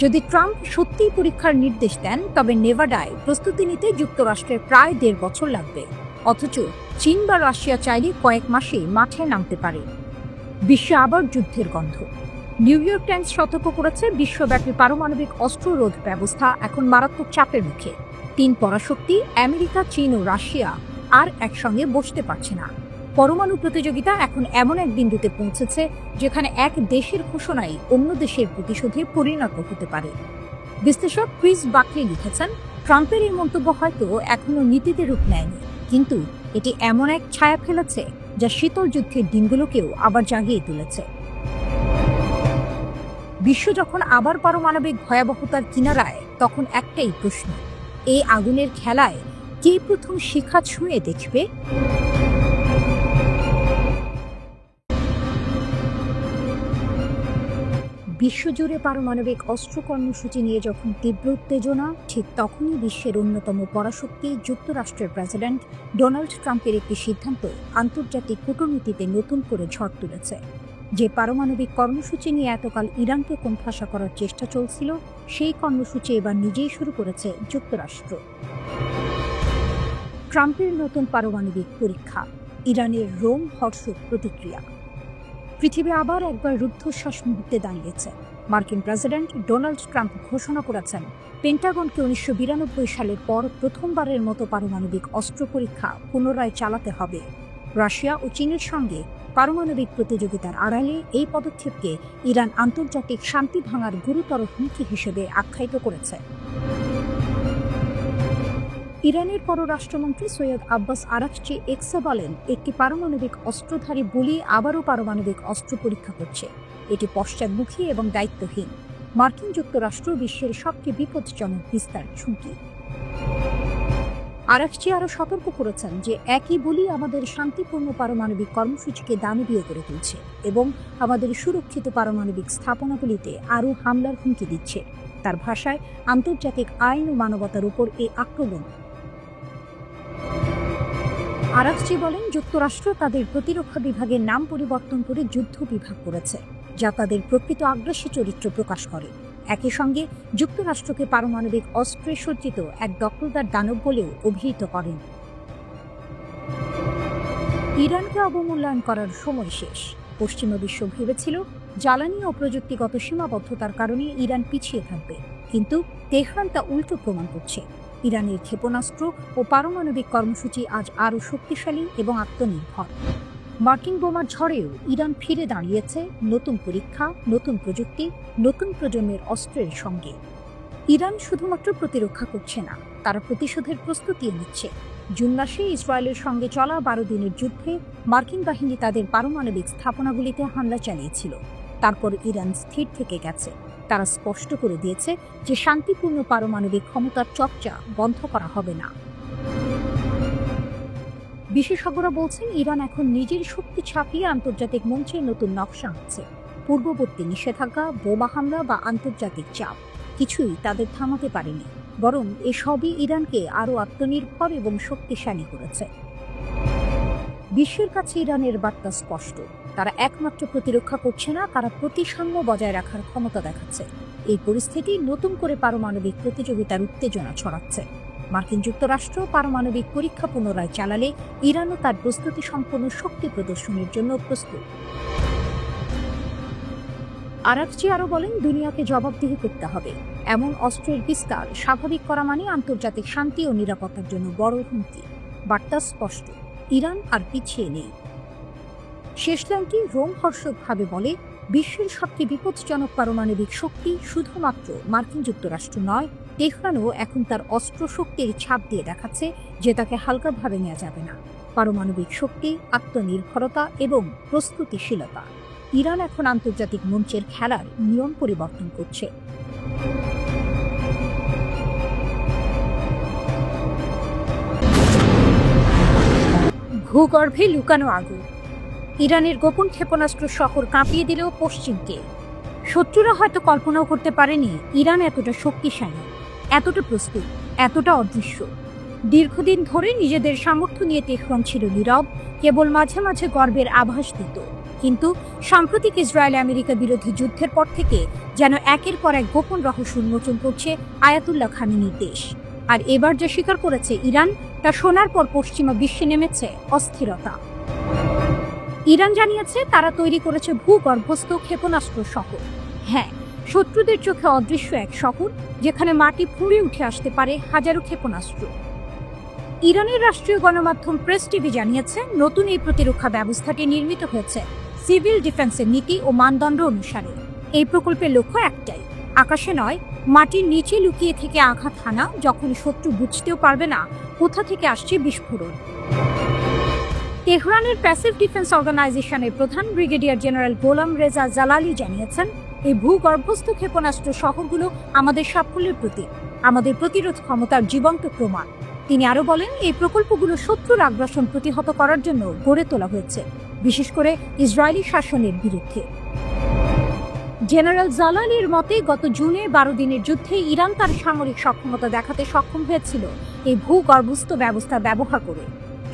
যদি ট্রাম্প সত্যিই পরীক্ষার নির্দেশ দেন, তবে নেভাডায় প্রস্তুতি নিতে যুক্তরাষ্ট্রের প্রায় 1.5 বছর লাগবে, অথচ চীন বা রাশিয়া চাইলে কয়েক মাসে মাঠে নামতে পারে। বিশ্বে আবার যুদ্ধের গন্ধ। নিউ ইয়র্ক টাইমস সতর্ক করেছে, বিশ্বব্যাপী পারমাণবিক অস্ত্র রোধ ব্যবস্থা এখন মারাত্মক চাপের মুখে। 3 পরাশক্তি আমেরিকা, চীন ও রাশিয়া আর একসঙ্গে বসতে পারছে না। পরমাণু প্রতিযোগিতা এখন এমন এক বিন্দুতে পৌঁছেছে যেখানে এক দেশের ঘোষণাই অন্য দেশের প্রতিশোধে পরিণত হতে পারে। বিশ্লেষক ক্রিস বাকলি লিখেছেন, ট্রাম্পের এই মন্তব্য হয়তো এখনো নীতিতে রূপ নেয়নি, কিন্তু এটি এমন এক ছায়া ফেলেছে যা শীতল যুদ্ধের দিনগুলোকেও আবার জাগিয়ে তুলেছে। বিশ্ব যখন আবার পারমাণবিক ভয়াবহতার কিনারায়, তখন একটাই প্রশ্ন, এই আগুনের খেলায় কে প্রথম শিখা ছুঁয়ে দেখবে? বিশ্বজুড়ে পারমাণবিক অস্ত্র কর্মসূচি নিয়ে যখন তীব্র উত্তেজনা, ঠিক তখনই বিশ্বের অন্যতম পরাশক্তি যুক্তরাষ্ট্রের প্রেসিডেন্ট ডোনাল্ড ট্রাম্পের একটি সিদ্ধান্ত আন্তর্জাতিক কূটনীতিতে নতুন করে ঝড় তুলেছে। যে পারমাণবিক কর্মসূচি নিয়ে এতকাল ইরানকে কোণঠাসা করার চেষ্টা চলছিল, সেই কর্মসূচি এবার নিজেই শুরু করেছে যুক্তরাষ্ট্র। ট্রাম্পের নতুন পারমাণবিক পরীক্ষা, ইরানের রোমহর্ষক প্রতিক্রিয়া। পৃথিবী আবার একবার রুদ্ধশ্বাস মুহূর্তে দাঁড়িয়েছে। মার্কিন প্রেসিডেন্ট ডোনাল্ড ট্রাম্প ঘোষণা করেছেন, পেন্টাগনকে 1992 সালের পর প্রথমবারের মতো পারমাণবিক অস্ত্র পরীক্ষা পুনরায় চালাতে হবে। রাশিয়া ও চীনের সঙ্গে পারমাণবিক প্রতিযোগিতার আড়ালে এই পদক্ষেপকে ইরান আন্তর্জাতিক শান্তি ভাঙার গুরুতর হুমকি হিসেবে আখ্যায়িত করেছে। ইরানের পররাষ্ট্রমন্ত্রী সৈয়দ আব্বাস আরাকচি এক্সে বলেন, একটি পারমাণবিক অস্ত্রধারী বুলি আবারও পারমাণবিক অস্ত্র পরীক্ষা করছে। এটি পশ্চাদমুখী এবং দায়িত্বহীন। মার্কিন যুক্তরাষ্ট্র বিশ্বের সবচেয়ে বিপজ্জনক বিস্তার ঝুঁকি। আরাকচি আরও সতর্ক করেছেন যে একই বুলি আমাদের শান্তিপূর্ণ পারমাণবিক কর্মসূচিকে দানবীয় করে তুলছে এবং আমাদের সুরক্ষিত পারমাণবিক স্থাপনাগুলিতে আরও হামলার হুমকি দিচ্ছে। তার ভাষায়, আন্তর্জাতিক আইন ও মানবতার উপর এই আক্রমণ। আরাকচি বলেন, যুক্তরাষ্ট্র তাদের প্রতিরক্ষা বিভাগের নাম পরিবর্তন করে যুদ্ধ বিভাগ করেছে, যা তাদের প্রকৃত আগ্রাসী চরিত্র প্রকাশ করে। একই সঙ্গে যুক্তরাষ্ট্রকে পারমাণবিক অস্ত্রে সজ্জিত এক দখলদার দানব বলেও অভিহিত করেন। ইরানকে অবমূল্যায়ন করার সময় শেষ। পশ্চিমা বিশ্ব ভেবেছিল জ্বালানি ও প্রযুক্তিগত সীমাবদ্ধতার কারণে ইরান পিছিয়ে থাকবে, কিন্তু তেহরান তা উল্টো প্রমাণ করছে। ইরানের ক্ষেপণাস্ত্র ও পারমাণবিক কর্মসূচি আজ আরও শক্তিশালী এবং আত্মনির্ভর। মার্কিন বোমার ঝড়েও ইরান ফিরে দাঁড়িয়েছে নতুন পরীক্ষা, নতুন প্রযুক্তি, নতুন প্রজন্মের অস্ত্রের সঙ্গে। ইরান শুধুমাত্র প্রতিরক্ষা করছে না, তারা প্রতিশোধের প্রস্তুতি নিচ্ছে। জুন মাসে ইসরায়েলের সঙ্গে চলা 12 দিনের যুদ্ধে মার্কিন বাহিনী তাদের পারমাণবিক স্থাপনাগুলিতে হামলা চালিয়েছিল। তারপর ইরান স্থির থেকে গেছে। তারা স্পষ্ট করে দিয়েছে যে শান্তিপূর্ণ পারমাণবিক ক্ষমতার চর্চা বন্ধ করা হবে না। বিশেষজ্ঞরা বলছেন, ইরান এখন নিজের শক্তি ছাপিয়ে আন্তর্জাতিক মঞ্চে নতুন নকশা আনছে। পূর্ববর্তী নিষেধাজ্ঞা, বোমা হামলা বা আন্তর্জাতিক চাপ কিছুই তাদের থামাতে পারেনি, বরং এসবই ইরানকে আরও আত্মনির্ভর এবং শক্তিশালী করেছে। বিশ্বের কাছে ইরানের বার্তা স্পষ্ট, তারা একমাত্র প্রতিরক্ষা করছে না, তারা প্রতিসাম্য বজায় রাখার ক্ষমতা দেখাচ্ছে। এই পরিস্থিতি নতুন করে পারমাণবিক প্রতিযোগিতার উত্তেজনা ছড়াচ্ছে। মার্কিন যুক্তরাষ্ট্র পারমাণবিক পরীক্ষা পুনরায় চালালে ইরানও তার প্রস্তুতি সম্পন্ন শক্তি প্রদর্শনের জন্য প্রস্তুত। আরাকচি আরও বলেন, দুনিয়াকে জবাবদিহি করতে হবে। এমন অস্ত্রের বিস্তার স্বাভাবিক করা মানে আন্তর্জাতিক শান্তি ও নিরাপত্তার জন্য বড় হুমকি। বার্তা স্পষ্ট, ইরান আর পিছিয়ে নেই। শেষ লাইনটি রোমহর্ষকভাবে বলে, বিশ্বের সবচেয়ে বিপজ্জনক পারমাণবিক শক্তি শুধুমাত্র মার্কিন যুক্তরাষ্ট্র নয়, তেহরানও এখন তার অস্ত্র শক্তির ছাপ দিয়ে দেখাচ্ছে যে তাকে হালকাভাবে নেওয়া যাবে না। পারমাণবিক শক্তি, আত্মনির্ভরতা এবং প্রস্তুতিশীলতা, ইরান এখন আন্তর্জাতিক মঞ্চের খেলার নিয়ম পরিবর্তন করছে। ভূগর্ভে লুকানো আগুন, ইরানের গোপন ক্ষেপণাস্ত্র শহর কাঁপিয়ে দিলেও পশ্চিমকে। শত্রুরা হয়তো কল্পনাও করতে পারেনি ইরান এতটা শক্তিশালী, এতটা প্রস্তুত, এতটা অদৃশ্য। দীর্ঘদিন ধরে নিজেদের সামর্থ্য নিয়ে তেহরান ছিল নীরব, কেবল মাঝে মাঝে গর্বের আভাস দিত। কিন্তু সাম্প্রতিক ইসরায়েল আমেরিকা বিরোধী যুদ্ধের পর থেকে যেন একের পর এক গোপন রহস্য উন্মোচন করছে আয়াতুল্লাহ খামেনির দেশ। আর এবার যা স্বীকার করেছে ইরান, তা শোনার পর পশ্চিমা বিশ্বে নেমেছে অস্থিরতা। ইরান জানিয়েছে তারা তৈরি করেছে ভূগর্ভস্থ ক্ষেপণাস্ত্র শহর। হ্যাঁ, শত্রুদের চোখে অদৃশ্য এক শহর, যেখানে মাটি ফুঁড়ে উঠে আসতে পারে হাজারো ক্ষেপণাস্ত্র। ইরানের রাষ্ট্রীয় গণমাধ্যম প্রেস টিভি জানিয়েছে, নতুন এই প্রতিরক্ষা ব্যবস্থাটি নির্মিত হয়েছে সিভিল ডিফেন্সের নীতি ও মানদণ্ড অনুসারে। এই প্রকল্পের লক্ষ্য একটাই, আকাশে নয়, মাটির নিচে লুকিয়ে থেকে আঘাত হানা, যখন শত্রু বুঝতেও পারবে না কোথা থেকে আসছে বিস্ফোরণ। তেহরানের প্যাসিভ ডিফেন্স অর্গানাইজেশনের প্রধান ব্রিগেডিয়ার জেনারেল গোলাম রেজা জালালি জানিয়েছেন, এই ভূগর্ভস্থ ক্ষেপণাস্ত্র শহরগুলো আমাদের সাফল্যের প্রতীক, আমাদের প্রতিরোধ ক্ষমতার জীবন্ত প্রমাণ। তিনি আরও বলেন, এই প্রকল্পগুলো শত্রুর আগ্রাসন প্রতিহত করার জন্য গড়ে তোলা হয়েছে, বিশেষ করে ইসরায়েলি শাসনের বিরুদ্ধে। জেনারেল জালালির মতে, গত জুনে 12 দিনের যুদ্ধে ইরান তার সামরিক সক্ষমতা দেখাতে সক্ষম হয়েছিল এই ভূগর্ভস্থ ব্যবস্থা ব্যবহার করে।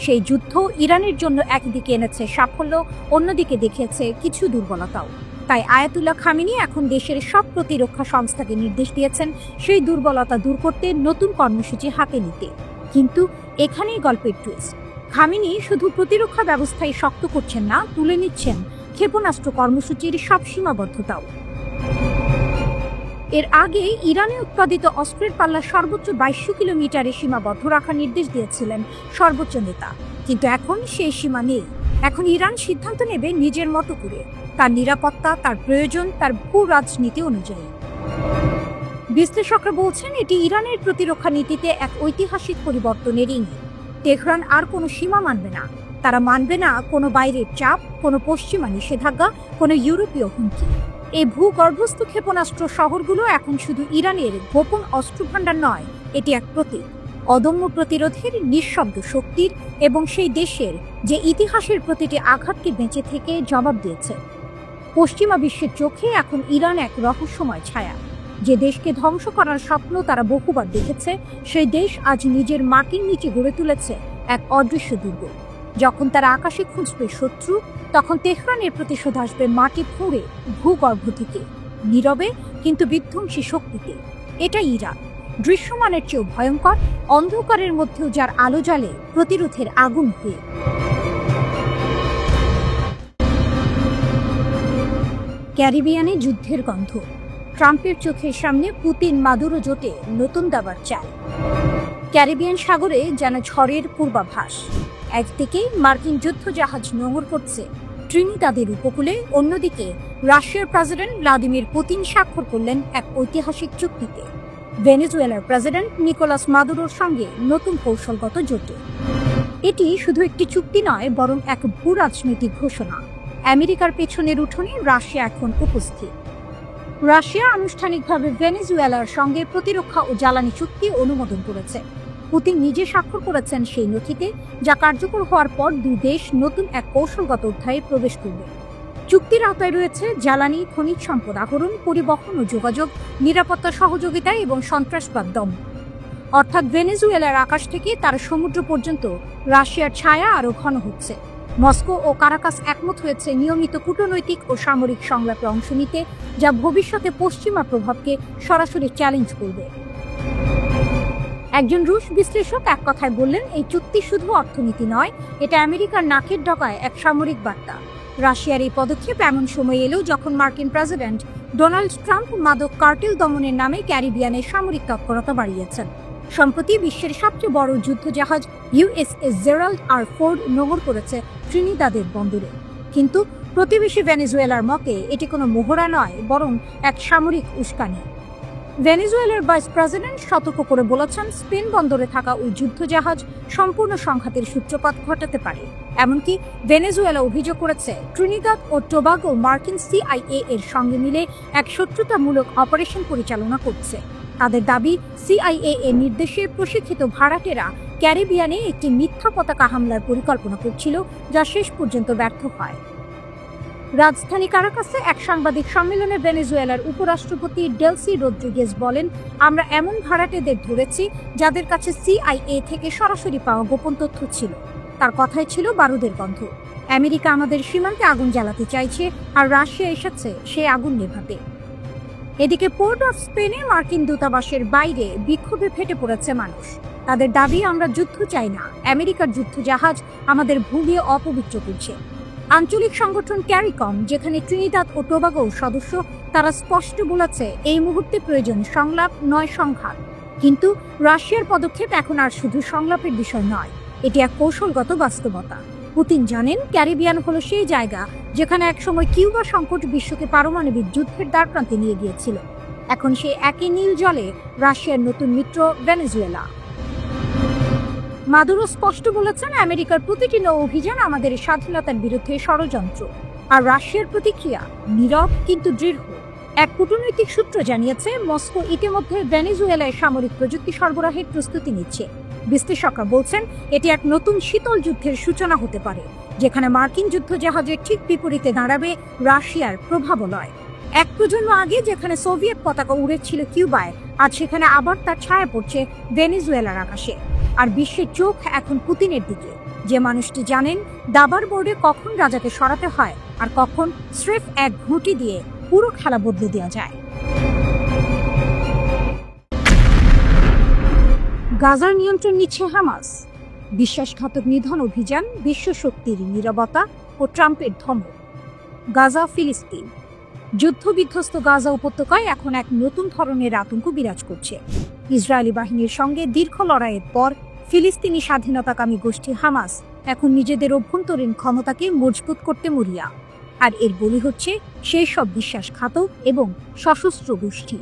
সেই যুদ্ধ ইরানের জন্য একদিকে এনেছে সাফল্য, অন্যদিকে দেখিয়েছে কিছু দুর্বলতাও। তাই আয়াতুল্লাহ খামেনি এখন দেশের সব প্রতিরক্ষা সংস্থাকে নির্দেশ দিয়েছেন সেই দুর্বলতা দূর করতে নতুন কর্মসূচি হাতে নিতে। কিন্তু এখানেই গল্পের টুইস্ট, খামেনি শুধু প্রতিরক্ষা ব্যবস্থায় শক্ত করছেন না, তুলে নিচ্ছেন ক্ষেপণাস্ত্র কর্মসূচির সব সীমাবদ্ধতাও। এর আগে ইরানে উৎপাদিত অস্ত্রের পাল্লা সর্বোচ্চ 2200 কিলোমিটারে সীমাবদ্ধ রাখার নির্দেশ দিয়েছিলেন সর্বোচ্চ নেতা। কিন্তু এখন সেই সীমা নেই। এখন ইরান সিদ্ধান্ত নেবে নিজের মতো করে, তার নিরাপত্তা, তার প্রয়োজন, তার ভূ রাজনীতি অনুযায়ী। বিশ্লেষকরা বলছেন, এটি ইরানের প্রতিরক্ষা নীতিতে এক ঐতিহাসিক পরিবর্তনের ইঙ্গিত। তেহরান আর কোনো সীমা মানবে না, তারা মানবে না কোনো বাইরের চাপ, কোনো পশ্চিমা নিষেধাজ্ঞা, কোনো ইউরোপীয় হুমকি। এই ভূগর্ভস্থ ক্ষেপণাস্ত্র শহরগুলো এখন শুধু ইরানের গোপন অস্ত্রভাণ্ডার নয়, এটি এক প্রতীক অদম্য প্রতিরোধের, নিঃশব্দ শক্তির, এবং সেই দেশের যে ইতিহাসের প্রতিটি আঘাতকে বেঁচে থেকে জবাব দিয়েছে। পশ্চিমা বিশ্বের চোখে এখন ইরান এক রহস্যময় ছায়া। যে দেশকে ধ্বংস করার স্বপ্ন তারা বহুবার দেখেছে, সেই দেশ আজ নিজের মাটির নিচে গড়ে তুলেছে এক অদৃশ্য দুর্গ। যখন তারা আকাশে খুঁজবে শত্রু, তখন তেহরানের প্রতিশোধ আসবে মাটি ফুঁড়ে, ভূগর্ভ থেকে, নীরবে কিন্তু বিধ্বংসী শক্তিতে। এটা ইরান, দৃশ্যমানের চেয়েও ভয়ঙ্কর, অন্ধকারের মধ্যেও যার আলো জ্বালে প্রতিরোধের আগুন হয়ে। ক্যারিবিয়ানে যুদ্ধের গন্ধ, ট্রাম্পের চোখের সামনে পুতিন মাদুরো জোটে নতুন দাবার চাল। ক্যারিবিয়ান সাগরে যেন ঝড়ের পূর্বাভাস। একদিকে মার্কিন যুদ্ধজাহাজ নোঙর করছে ট্রিনিদাদের উপকূলে, অন্যদিকে রাশিয়ার প্রেসিডেন্ট ভ্লাদিমির পুতিন স্বাক্ষর করলেন এক ঐতিহাসিক চুক্তিতে ভেনেজুয়েলার প্রেসিডেন্ট নিকোলাস মাদুরোর সঙ্গে নতুন কৌশলগত জোটে। এটি শুধু একটি চুক্তি নয়, বরং এক ভূ রাজনৈতিক ঘোষণা। আমেরিকার পেছনের উঠোনে রাশিয়া এখন উপস্থিত। রাশিয়া আনুষ্ঠানিকভাবে ভেনেজুয়েলার সঙ্গে প্রতিরক্ষা ও জ্বালানি চুক্তি অনুমোদন করেছে। পুতিন নিজে স্বাক্ষর করেছেন সেই নথিতে, যা কার্যকর হওয়ার পর দুই দেশ নতুন এক কৌশলগত অধ্যায়ে প্রবেশ করবে। চুক্তির আওতায় রয়েছে জ্বালানি, খনিজ সম্পদ আহরণ, পরিবহন ও যোগাযোগ, নিরাপত্তা সহযোগিতা এবং সন্ত্রাসবাদ দমন। অর্থাৎ ভেনেজুয়েলার আকাশ থেকে তার সমুদ্র পর্যন্ত রাশিয়ার ছায়া আরও ঘন হচ্ছে। মস্কো ও কারাকাস একমত হয়েছে নিয়মিত কূটনৈতিক ও সামরিক সংলাপে অংশ নিতে, যা ভবিষ্যতে পশ্চিমা প্রভাবকে সরাসরি চ্যালেঞ্জ করবে। একজন রুশ বিশ্লেষক এক কথায় বললেন, এই চুক্তি শুধু অর্থনীতি নয়, এটা আমেরিকার নাকের ডগায় এক সামরিক বার্তা। রাশিয়ার এই পদক্ষেপ এমন সময় এলো যখন মার্কিন প্রেসিডেন্ট ডোনাল্ড ট্রাম্প মাদক কার্টেল দমনের নামে ক্যারিবিয়ানে সামরিক তৎপরতা বাড়িয়েছেন। সম্প্রতি বিশ্বের সবচেয়ে বড় যুদ্ধজাহাজ ইউএসএস জেরাল্ড আর ফোর্ড নোঙর করেছে ত্রিনিদাদের বন্দরে। কিন্তু প্রতিবেশী ভেনেজুয়েলার মতে এটি কোনো মহড়া নয়, বরং এক সামরিক উস্কানি। ভেনেজুয়েলার ভাইস প্রেসিডেন্ট সতর্ক করে বলেছেন, স্পেন বন্দরে থাকা ওই যুদ্ধজাহাজ সম্পূর্ণ সংঘাতের সূত্রপাত ঘটাতে পারে। এমনকি ভেনেজুয়েলা অভিযোগ করেছে, ট্রিনিদাদ ও টোবাগো মার্কিন সিআইএ এর সঙ্গে মিলে এক শত্রুতামূলক অপারেশন পরিচালনা করছে। তাদের দাবি, সিআইএ এর নির্দেশে প্রশিক্ষিত ভাড়াটেরা ক্যারিবিয়ানে একটি মিথ্যা পতাকা হামলার পরিকল্পনা করছিল, যা শেষ পর্যন্ত ব্যর্থ হয়। রাজধানী কারাকাসে এক সাংবাদিক সম্মেলনে ভেনেজুয়েলার উপরাষ্ট্রপতি ডেলসি রদ্রিগেজ বলেন, আমরা এমন ভাড়াটেদের ধরেছি যাদের কাছে সিআইএ থেকে সরাসরি পাওয়া গোপন তথ্য ছিল। তার কথায় ছিল বারুদের গন্ধ। আমেরিকা আমাদের সীমান্তে আগুন জ্বালাতে চাইছে, আর রাশিয়া এসেছে সেই আগুন নেভাতে। এদিকে পোর্ট অফ স্পেনে মার্কিন দূতাবাসের বাইরে বিক্ষোভে ফেটে পড়েছে মানুষ। তাদের দাবি, আমরা যুদ্ধ চাই না, আমেরিকার যুদ্ধজাহাজ আমাদের ভূমি অপবিত্র করছে। আঞ্চলিক সংগঠন ক্যারিকম, যেখানে ট্রিনিদাদ ও টোবাগো সদস্য, তারা স্পষ্ট বলেছে এই মুহূর্তে প্রয়োজন সংলাপ নয় সংঘাত। কিন্তু রাশিয়ার পদক্ষেপ এখন আর শুধু সংলাপের বিষয় নয়, এটি এক কৌশলগত বাস্তবতা। পুতিন জানেন, ক্যারিবিয়ান হলো সেই জায়গা যেখানে একসময় কিউবা সংকট বিশ্বকে পারমাণবিক যুদ্ধের দ্বারপ্রান্তে নিয়ে গিয়েছিল। এখন সেই একই নীল জলে রাশিয়ার নতুন মিত্র ভেনেজুয়েলা। মাদুরো স্পষ্ট বলেছেন, আমেরিকার প্রতিটি নৌ অভিযান আমাদের স্বাধীনতার বিরুদ্ধে ষড়যন্ত্র। আর রাশিয়ার প্রতিক্রিয়া নীরব কিন্তু দৃঢ়। এক কূটনৈতিক সূত্র জানিয়েছে, মস্কো ইতিমধ্যে ভেনেজুয়েলায় সামরিক প্রযুক্তি সরবরাহের প্রস্তুতি নিচ্ছে। বিশ্লেষকরা বলছেন, এটি এক নতুন শীতল যুদ্ধের সূচনা হতে পারে, যেখানে মার্কিন যুদ্ধজাহাজের ঠিক বিপরীতে দাঁড়াবে রাশিয়ার প্রভাবলয়। এক প্রজন্ম আগে যেখানে সোভিয়েত পতাকা উড়েছিল কিউবায়, আজ সেখানে আবার তার ছায়া পড়ছে ভেনেজুয়েলার আকাশে। আর বিশ্বের চোখ এখন পুতিনের দিকে, যে মানুষটি জানেন দাবার বোর্ডে কখন রাজাকে সরাতে হয় আর কখন স্রেফ এক ঘুঁটি দিয়ে পুরো খেলা বদলে দেওয়া যায়। গাজার নিয়ন্ত্রণ নিচ্ছে হামাস। বিশ্বাসঘাতক নিধন অভিযান, বিশ্ব শক্তির নীরবতা ও ট্রাম্পের ধমক। গাজা, ফিলিস্তিন। যুদ্ধবিধ্বস্ত গাজা উপত্যকায় এখন এক নতুন ধরনের আতঙ্ক বিরাজ করছে। ইসরায়েলি বাহিনীর সঙ্গে দীর্ঘ লড়াইয়ের পর ফিলিস্তিনি স্বাধীনতাকামী গোষ্ঠী হামাস এখন নিজেদের অভ্যন্তরীণ ক্ষমতাকে মজবুত করতে মরিয়া। আর এর বলি হচ্ছে সেই সব বিশ্বাসঘাতক এবং সশস্ত্র গোষ্ঠী।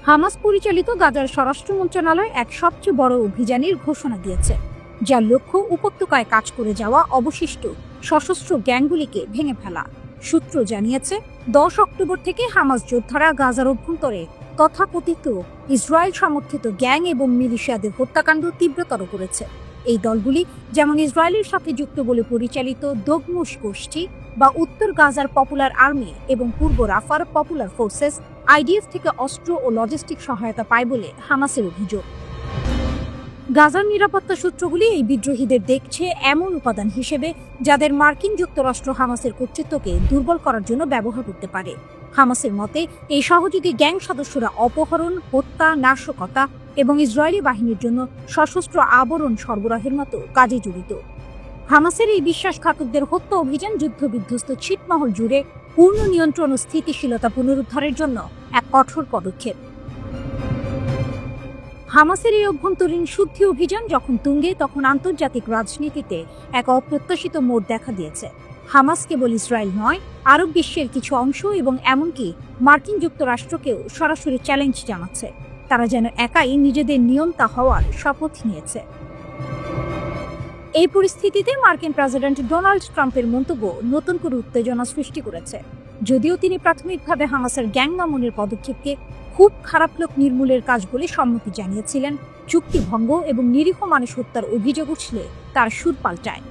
হামাস পরিচালিত গাজার স্বরাষ্ট্র মন্ত্রণালয় এক সবচেয়ে বড় অভিযানের ঘোষণা দিয়েছে, যার লক্ষ্য উপত্যকায় কাজ করে যাওয়া অবশিষ্ট সশস্ত্র গ্যাংগুলিকে ভেঙে ফেলা। সূত্র জানিয়েছে, 10 অক্টোবর থেকে হামাস যোদ্ধারা গাজার অভ্যন্তরে তথাকথিত ইসরায়েল সমর্থিত গ্যাং এবং মিলিশিয়াদের হত্যাকাণ্ড তীব্রতর করেছে। এই দলগুলি যেমন ইসরায়েলের সাথে যুক্ত বলে পরিচালিত দগমুশ গোষ্ঠী বা উত্তর গাজার পপুলার আর্মি এবং পূর্ব রাফার পপুলার ফোর্সেস আইডিএফ থেকে অস্ত্র ও লজিস্টিক সহায়তা পায় বলে হামাসের অভিযোগ। গাজার নিরাপত্তা সূত্রগুলি এই বিদ্রোহীদের দেখছে এমন উপাদান হিসেবে যাদের মার্কিন যুক্তরাষ্ট্র হামাসের কর্তৃত্বকে দুর্বল করার জন্য ব্যবহার করতে পারে। হামাসের মতে এই সহযোগী গ্যাং সদস্যরা অপহরণ, হত্যা, নাশকতা এবং ইসরায়েলি বাহিনীর জন্য সশস্ত্র আবরণ সরবরাহের মতো কাজে জড়িত। হামাসের এই বিশ্বাসঘাতকদের হত্যা অভিযান যুদ্ধবিধ্বস্ত ছিটমহল জুড়ে পূর্ণ নিয়ন্ত্রণ ও স্থিতিশীলতা পুনরুদ্ধারের জন্য এক কঠোর পদক্ষেপ। হামাসের এই অভ্যন্তরীণ শুদ্ধি অভিযান যখন তুঙ্গে, তখন আন্তর্জাতিক রাজনীতিতে এক অপ্রত্যাশিত মোড় দেখা দিয়েছে। হামাস কেবল ইসরায়েল নয়, আরব বিশ্বের কিছু অংশ এবং এমনকি মার্কিন যুক্তরাষ্ট্রকেও সরাসরি চ্যালেঞ্জ জানাচ্ছে। তারা যেন একাই নিজেদের নিয়ন্তা হওয়ার শপথ নিয়েছে। এই পরিস্থিতিতে মার্কিন প্রেসিডেন্ট ডোনাল্ড ট্রাম্পের মন্তব্য নতুন করে উত্তেজনা সৃষ্টি করেছে। যদিও তিনি প্রাথমিকভাবে হামাসের গ্যাং দমনের পদক্ষেপকে খুব খারাপ লোক নির্মূলের কাজ বলে সম্মতি জানিয়েছিলেন, চুক্তি ভঙ্গ এবং নিরীহ মানুষ হত্যার অভিযোগ উঠলে তার সুর পাল্টায়।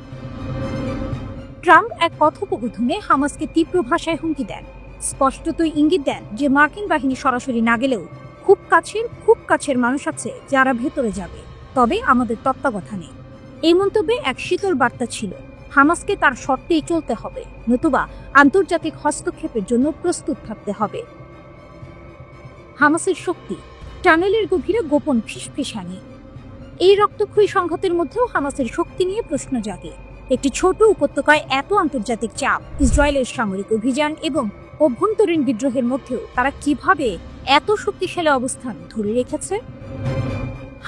ট্রাম্প এক কথোপকথনে হামাসকে তীব্র ভাষায় হুমকি দেন, স্পষ্টতই ইঙ্গিত দেন যে মার্কিন বাহিনী সরাসরি না গেলেও খুব কাছের মানুষ আছে যারা ভেতরে যাবে, তবে আমাদের তত্ত্বাবধানে। এই মন্তব্যে এক শীতল বার্তা ছিল, হামাসকে তার শর্তেই চলতে হবে, নতুবা আন্তর্জাতিক হস্তক্ষেপের জন্য প্রস্তুত থাকতে হবে। হামাসের শক্তি। টানেলের গভীরে গোপন ফিসফিসানি। এই রক্তক্ষয়ী সংঘাতের মধ্যেও হামাসের শক্তি নিয়ে প্রশ্ন জাগে। একটি ছোট উপত্যকায় এত আন্তর্জাতিক চাপ, ইসরায়েলের সামরিক অভিযান এবং অভ্যন্তরীণ বিদ্রোহের মধ্যেও তারা কিভাবে এত শক্তিশালী অবস্থান ধরে রেখেছে?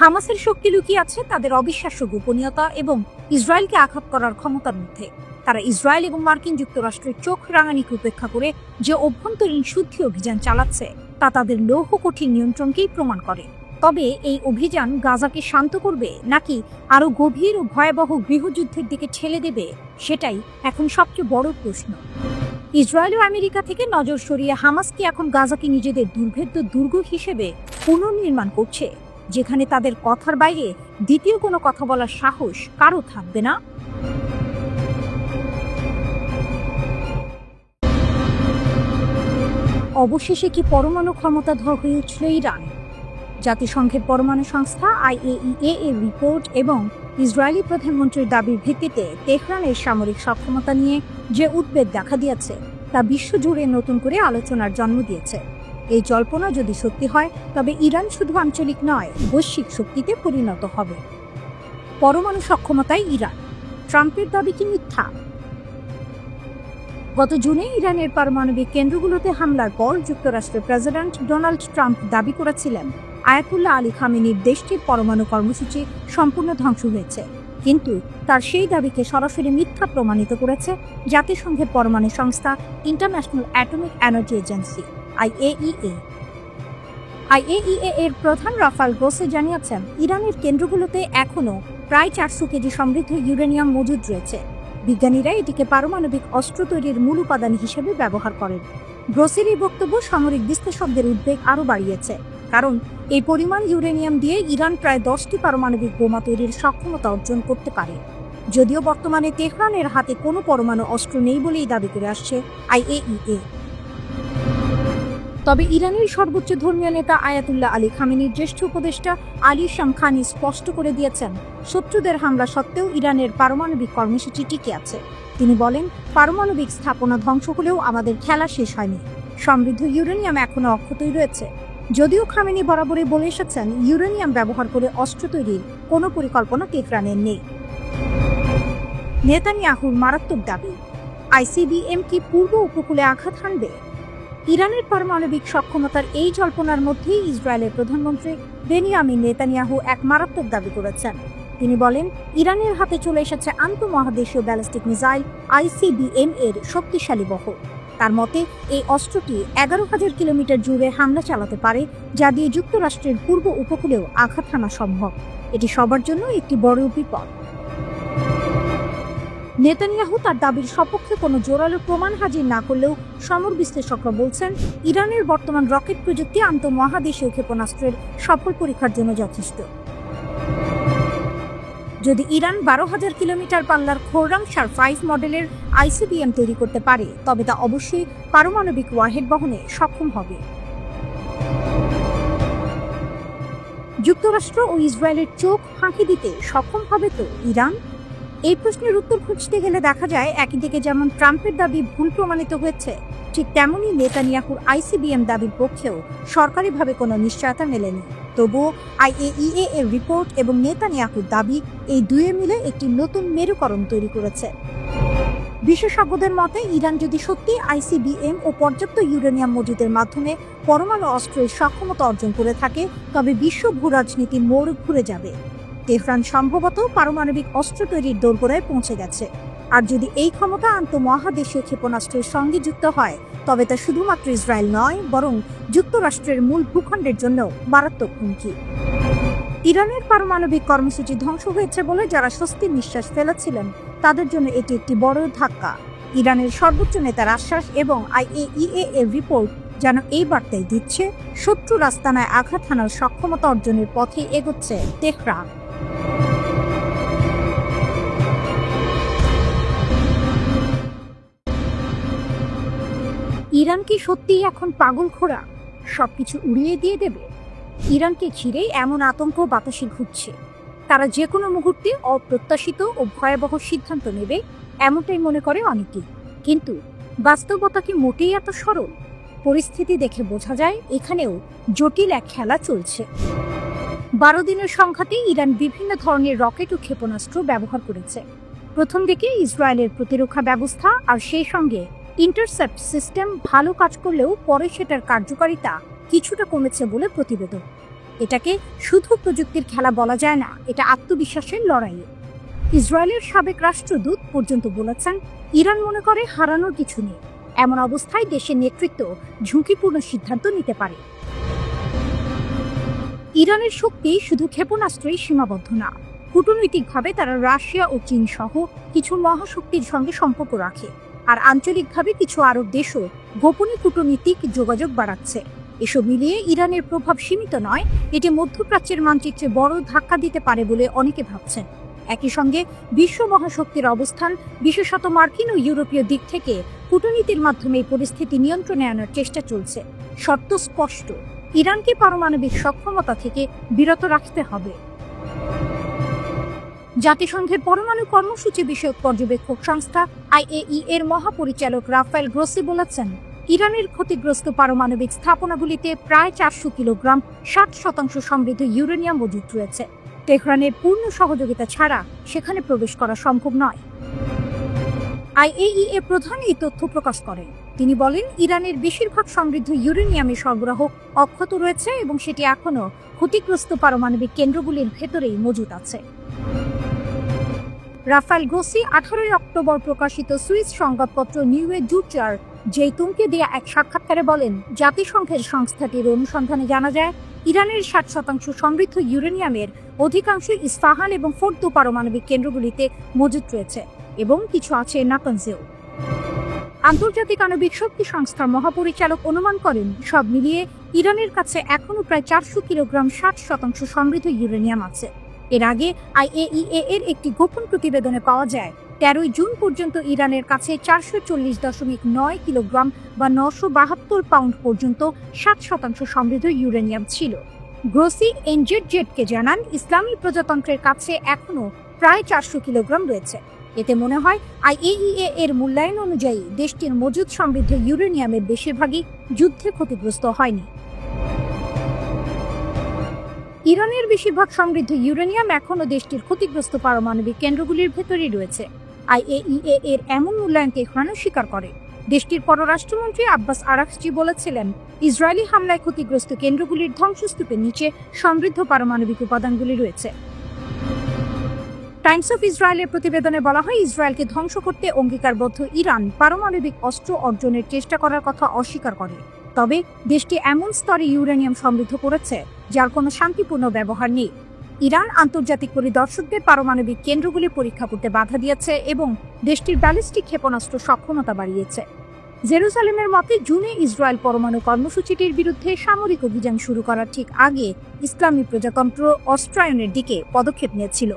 হামাসের শক্তি লুকিয়ে আছে তাদের অবিশ্বাস্য গোপনীয়তা এবং ইসরায়েলকে আঘাত করার ক্ষমতার মধ্যে। তারা ইসরায়েল এবং মার্কিন যুক্তরাষ্ট্রের চোখ রাঙানিকে উপেক্ষা করে যে অভ্যন্তরীণ শুদ্ধি অভিযান চালাচ্ছে তা তাদের লৌহ কঠিন নিয়ন্ত্রণকেই প্রমাণ করে। তবে এই অভিযান গাজাকে শান্ত করবে নাকি আরো গভীর ও ভয়াবহ গৃহযুদ্ধের দিকে ঠেলে দেবে, সেটাই এখন সবচেয়ে বড় প্রশ্ন। ইসরায়েল ও আমেরিকা থেকে নজর সরিয়ে হামাস কি এখন গাজাকে নিজেদের দুর্ভেদ্য দুর্গ হিসেবে পুনর্নির্মাণ করছে, যেখানে তাদের কথার বাইরে দ্বিতীয় কোনো কথা বলার সাহস কারো থাকবে না? অবশেষে কি পরমাণু ক্ষমতাধর হয়ে উঠল ইরান? জাতিসংঘের পরমাণু সংস্থা IAEA এর রিপোর্ট এবং ইসরায়েলি প্রধানমন্ত্রীর দাবির ভিত্তিতে তেহরানের সামরিক সক্ষমতা নিয়ে যে উদ্বেগ দেখা দিয়েছে তা বিশ্বজুড়ে নতুন করে আলোচনার জন্ম দিয়েছে। এই জল্পনা যদি সত্যি হয় তবে ইরান শুধু আঞ্চলিক নয়, বৈশ্বিক শক্তিতে পরিণত হবে। পরমাণু সক্ষমতায় ইরান, ট্রাম্পের দাবি কি মিথ্যা? গত জুনে ইরানের পারমাণবিক কেন্দ্রগুলোতে হামলার পর যুক্তরাষ্ট্রের প্রেসিডেন্ট ডোনাল্ড ট্রাম্প দাবি করেছিলেন আয়াতুল্লাহ আলী খামেনির দেশটির পরমাণু কর্মসূচি সম্পূর্ণ ধ্বংস হয়েছে। কিন্তু তার সেই দাবিকে সরাসরি মিথ্যা প্রমাণিত করেছে জাতিসংঘের পরমাণু সংস্থা international atomic energy agency IAEA এর প্রধান রাফাল গ্রোসি জানিয়েছেন ইরানের কেন্দ্রগুলোতে এখনও প্রায় 400 কেজি সমৃদ্ধ ইউরেনিয়াম মজুদ রয়েছে। বিজ্ঞানীরা এটিকে পারমাণবিক অস্ত্র তৈরির মূল উপাদান হিসেবে ব্যবহার করেন। গ্রোসির এই বক্তব্য সামরিক বিশ্লেষকদের উদ্বেগ আরও বাড়িয়েছে, কারণ এই পরিমাণ ইউরেনিয়াম দিয়ে ইরান প্রায় 10টি পারমাণবিক বোমা তৈরির সক্ষমতা অর্জন করতে পারে। যদিও বর্তমানে তেহরানের হাতে কোনো পরমাণু অস্ত্র নেই বলেই দাবি করে আসছে IAEA। তবে ইরানের সর্বোচ্চ ধর্মীয় নেতা আয়াতুল্লাহ আলী খামেনির জ্যেষ্ঠ উপদেষ্টা আলী শামখানি স্পষ্ট করে দিয়েছেন শত্রুদের হামলা সত্ত্বেও ইরানের পারমাণবিক কর্মসূচি টিকে আছে। তিনি বলেন, পারমাণবিক স্থাপনা ধ্বংস হলেও আমাদের খেলা শেষ হয়নি, সমৃদ্ধ ইউরেনিয়াম এখনো অক্ষতই রয়েছে। যদিও খামেনি বরাবরই বলে এসেছেন ইউরেনিয়াম ব্যবহার করে অস্ত্র তৈরির কোনো পরিকল্পনা তেহরানের নেই। নেতানিয়াহুর মারাত্মক দাবি, ICBM কি পূর্ব উপকূলে আঘাত হানবে? ইরানের পারমাণবিক সক্ষমতার এই জল্পনার মধ্যেই ইসরায়েলের প্রধানমন্ত্রী বেনিয়ামিন নেতানিয়াহু এক মারাত্মক দাবি করেছেন। তিনি বলেন, ইরানের হাতে চলে এসেছে আন্তঃমহাদেশীয় ব্যালিস্টিক মিসাইল ICBM এর শক্তিশালী বহর। তার মতে এই অস্ত্রটি 11,000 কিলোমিটার জুড়ে হামলা চালাতে পারে, যা দিয়ে যুক্তরাষ্ট্রের পূর্ব উপকূলেও আঘাত হানা সম্ভব। এটি সবার জন্য একটি বড় বিপদ। নেতানিয়াহু তার দাবির সপক্ষে কোনো জোরালো প্রমাণ হাজির না করলেও সমর বিশ্লেষকরা বলছেন ইরানের বর্তমান রকেট প্রযুক্তি আন্তঃমহাদেশীয় ক্ষেপণাস্ত্রের সফল পরীক্ষার জন্য যথেষ্ট। যদি ইরান 12,000 কিলোমিটার পাল্লার খোররামশার 5 মডেলের ICBM তৈরি করতে পারে তবে তা অবশ্যই পারমাণবিক ওয়ারহেড বহনে সক্ষম হবে। যুক্তরাষ্ট্র ও ইসরায়েলের চোখ ফাঁকি দিতে সক্ষম হবে তো ইরান? এই প্রশ্নের উত্তর খুঁজতে গেলে দেখা যায় একই দিকে যেমন ট্রাম্পের দাবি ভুল প্রমাণিত হয়েছে, ঠিক তেমনই নেতানিয়াহুর ICBM দাবির পক্ষেও সরকারিভাবে কোনো নিশ্চয়তা মেলেনি। তবুও IAEA এর রিপোর্ট এবং নেতানিয়াহুর দাবি এই দুয়ে মিলে একটি নতুন মেরুকরণ তৈরি করেছে। বিশেষজ্ঞদের মতে ইরান যদি সত্যি ICBM ও পর্যাপ্ত ইউরেনিয়াম মজুদের মাধ্যমে পরমাণু অস্ত্রের সক্ষমতা অর্জন করে থাকে তবে বিশ্ব ভূরাজনীতির মোড় ঘুরে যাবে। তেহরান সম্ভবত পারমাণবিক অস্ত্র তৈরির দোরগোড়ায় পৌঁছে গেছে। আর যদি এই ক্ষমতা আন্তঃমহাদেশীয় ক্ষেপণাস্ত্রের সঙ্গে যুক্ত হয় তবে তা শুধুমাত্র ইসরায়েল নয়, বরং যুক্তরাষ্ট্রের মূল ভূখণ্ডের জন্য মারাত্মক হুমকি। ইরানের পারমাণবিক কর্মসূচি ধ্বংস হয়েছে বলে যারা স্বস্তির নিঃশ্বাস ফেলেছিলেন তাদের জন্য এটি একটি বড় ধাক্কা। ইরানের সর্বোচ্চ নেতার আশ্বাস এবং IAEA এর রিপোর্ট যেন এই বার্তাই দিচ্ছে শত্রুর আস্তানায় আঘাত হানার সক্ষমতা অর্জনের পথে এগোচ্ছে তেহরান। ইরান কি সত্যিই এখন পাগল খোঁড়া সবকিছু উড়িয়ে দিয়ে দেবে? ইরানকে ঘিরে এমন আতঙ্ক বাতাসে ঘুরছে, তারা যে কোনো মুহূর্তে অপ্রত্যাশিত ও ভয়াবহ সিদ্ধান্ত নেবে এমনটাই মনে করে অনেকেই। কিন্তু বাস্তবতা কি মোটেই এত সরল? পরিস্থিতি দেখে বোঝা যায় এখানেও জটিল এক খেলা চলছে। 12 দিনের সংঘাতে ইরান বিভিন্ন ধরনের রকেট ও ক্ষেপণাস্ত্র ব্যবহার করেছে। প্রথম দিকে ইসরায়েলের প্রতিরক্ষা ব্যবস্থা আর সেই সঙ্গে ইন্টারসেপ্ট সিস্টেম ভালো কাজ করলেও পরে সেটার কার্যকারিতা কিছুটা কমেছে বলে প্রতিবেদন। এটাকে শুধু প্রযুক্তির খেলা বলা যায় না, এটা আত্মবিশ্বাসের লড়াই। ইসরায়েলের সাবেক রাষ্ট্রদূত পর্যন্ত বলেছেন ইরান মনে করে হারানোর কিছু নেই। এমন অবস্থায় দেশের নেতৃত্ব ঝুঁকিপূর্ণ সিদ্ধান্ত নিতে পারে। ইরানের শক্তি শুধু ক্ষেপণাস্ত্রেই সীমাবদ্ধ না, কূটনৈতিকভাবে তারা রাশিয়া ও চীন সহ কিছু মহাশক্তির সঙ্গে সম্পর্ক রাখে, আর আঞ্চলিকভাবে কিছু আরব দেশও গোপনে কূটনীতিক যোগাযোগ বাড়াচ্ছে। এসব মিলিয়ে ইরানের প্রভাব সীমিত নয়, এটি মধ্যপ্রাচ্যের মানচিত্রে বড় ধাক্কা দিতে পারে বলে অনেকে ভাবছেন। একই সঙ্গে বিশ্ব মহাশক্তির অবস্থান, বিশেষত মার্কিন ও ইউরোপীয় দিক থেকে কূটনীতির মাধ্যমে এই পরিস্থিতি নিয়ন্ত্রণে আনার চেষ্টা চলছে। শর্ত স্পষ্ট, ইরানকে পারমাণবিক সক্ষমতা থেকে বিরত রাখতে হবে। জাতিসংঘের পরমাণু কর্মসূচি বিষয়ক পর্যবেক্ষক সংস্থা IAEA এর মহাপরিচালক রাফায়েল গ্রোসি বলেছেন, ইরানের ক্ষতিগ্রস্ত পারমাণবিক স্থাপনাগুলিতে প্রায় 400 কিলোগ্রাম 60% সমৃদ্ধ ইউরেনিয়াম মজুত রয়েছে। তেহরানের পূর্ণ সহযোগিতা ছাড়া সেখানে প্রবেশ করা সম্ভব নয়। IAEA প্রধান এই তথ্য প্রকাশ করেন। তিনি বলেন, ইরানের বেশিরভাগ সমৃদ্ধ ইউরেনিয়ামের সরবরাহ অক্ষত রয়েছে এবং সেটি এখনও ক্ষতিগ্রস্ত পারমাণবিক কেন্দ্রগুলির ভেতরেই মজুত আছে। রাফায়েল গ্রোসি 18 অক্টোবর প্রকাশিত সুইস সংবাদপত্র নিউয়ে জুচার জেইতুনকে দেয়া এক সাক্ষাৎকারে বলেন, জাতিসংঘের সংস্থাটির অনুসন্ধানে জানা যায় ইরানের 60% সমৃদ্ধ ইউরেনিয়ামের অধিকাংশ ইস্পাহান এবং ফোর্দো পারমাণবিক কেন্দ্রগুলিতে মজুত রয়েছে এবং কিছু আছে নাতানজেও। আন্তর্জাতিক আণবিক শক্তি সংস্থার মহাপরিচালক অনুমান করেন, সব মিলিয়ে ইরানের কাছে এখনও প্রায় 400 কিলোগ্রাম 60% সমৃদ্ধ ইউরেনিয়াম আছে। এর আগে IAEA এর একটি গোপন প্রতিবেদনে পাওয়া যায় 13 জুন পর্যন্ত ইরানের কাছে 440.9 কিলোগ্রাম বা 972 পাউন্ড পর্যন্ত 60% সমৃদ্ধ ইউরেনিয়াম ছিল। গ্রোসি এনজেডজেডকে জানান, ইসলামী প্রজাতন্ত্রের কাছে এখনও প্রায় 400 কিলোগ্রাম রয়েছে। এতে মনে হয় IAEA এর মূল্যায়ন অনুযায়ী দেশটির মজুদ সমৃদ্ধ ইউরেনিয়ামের বেশিরভাগই যুদ্ধে ক্ষতিগ্রস্ত হয়নি। ইরানের বেশিরভাগ সমৃদ্ধ ইউরেনিয়াম এখনও দেশটির ক্ষতিগ্রস্ত পারমাণবিক কেন্দ্রগুলির ভেতরেই রয়েছে। IAEA এর এমন মূল্যায়ন তেহরানও স্বীকার করে। দেশটির পররাষ্ট্রমন্ত্রী আব্বাস আরাকচি বলেছিলেন, ইসরায়েলি হামলায় ক্ষতিগ্রস্ত কেন্দ্রগুলির ধ্বংসস্তূপের নিচে সমৃদ্ধ পারমাণবিক উপাদানগুলি রয়েছে। টাইমস অফ ইসরায়েলের প্রতিবেদনে বলা হয়, ইসরায়েলকে ধ্বংস করতে অঙ্গীকারবদ্ধ ইরান পারমাণবিক অস্ত্র অর্জনের চেষ্টা করার কথা অস্বীকার করে। তবে দেশটি এমন স্তরে ইউরেনিয়াম সমৃদ্ধ করেছে যার কোনো শান্তিপূর্ণ ব্যবহার নেই। ইরান আন্তর্জাতিক পরিদর্শকদের পারমাণবিক কেন্দ্রগুলি পরীক্ষা করতে বাধা দিয়েছে এবং দেশটির ব্যালিস্টিক ক্ষেপণাস্ত্র সক্ষমতা বাড়িয়েছে। জেরুজালেমের মতে, জুনে ইসরায়েল পরমাণু কর্মসূচিটির বিরুদ্ধে সামরিক অভিযান শুরু করার ঠিক আগে ইসলামী প্রজাতন্ত্র অস্ত্রায়নের দিকে পদক্ষেপ নিয়েছিল।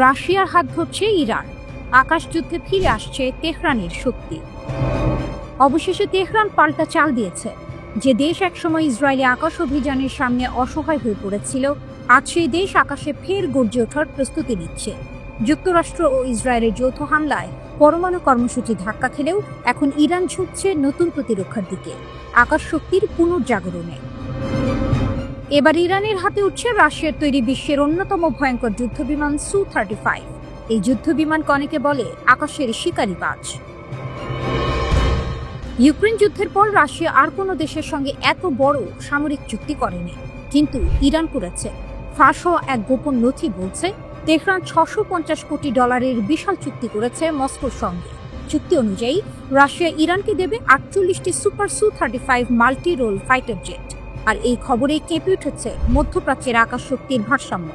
রাশিয়ার হাত ধরছে ইরান, আকাশযুদ্ধে ফিরে আসছে তেহরানের শক্তি। অবশেষে তেহরান পাল্টা চাল দিয়েছে। যে দেশ একসময় ইসরায়েলি আকাশ অভিযানের সামনে অসহায় হয়ে পড়েছিল, আজ সেই দেশ আকাশে ফের গর্জে ওঠার প্রস্তুতি নিচ্ছে। যুক্তরাষ্ট্র ও ইসরায়েলের যৌথ হামলায় পরমাণু কর্মসূচি ধাক্কা খেলেও এখন ইরান ঝুঁকছে নতুন প্রতিরক্ষার দিকে, আকাশ শক্তির পুনর্জাগরণে। এবার ইরানের হাতে উঠছে রাশিয়ার তৈরি বিশ্বের অন্যতম ভয়ঙ্কর যুদ্ধবিমান Su-35। এই যুদ্ধবিমানকে অনেকে বলে আকাশের শিকারিবাজ। ইউক্রেন যুদ্ধের পর রাশিয়া আর কোনো দেশের সঙ্গে এত বড় সামরিক চুক্তি করেনি, কিন্তু ইরান করেছে। ফাঁস হওয়া এক গোপন নথি বলছে, তেহরান $650 কোটি বিশাল চুক্তি করেছে মস্কোর সঙ্গে। চুক্তি অনুযায়ী রাশিয়া ইরানকে দেবে 48টি super Su-35 multi role fighter jet. আর এই খবরেই কেঁপে উঠেছে মধ্যপ্রাচ্যের আকাশ শক্তির ভারসাম্য।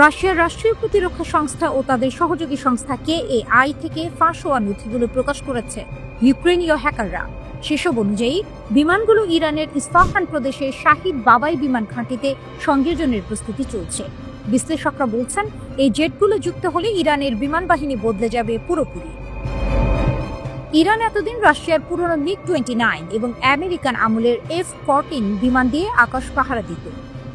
রাশিয়ার রাষ্ট্রীয় প্রতিরক্ষা সংস্থা ও তাদের সহযোগী সংস্থা KAI থেকে ফাঁস হওয়া নথিগুলো প্রকাশ করেছে ইউক্রেনীয় হ্যাকাররা। সেসব অনুযায়ী বিমানগুলো ইরানের ইস্পাহান প্রদেশের শাহিদ বাবাই বিমান ঘাঁটিতে সংযোজনের প্রস্তুতি চলছে। বিশ্লেষকরা বলছেন, এই জেটগুলো যুক্ত হলে ইরানের বিমান বাহিনী বদলে যাবে পুরোপুরি। ইরান এতদিন রাশিয়ার পুরনো MiG-29 এবং আমেরিকান আমলের F-14 বিমান দিয়ে আকাশ পাহারা দিত,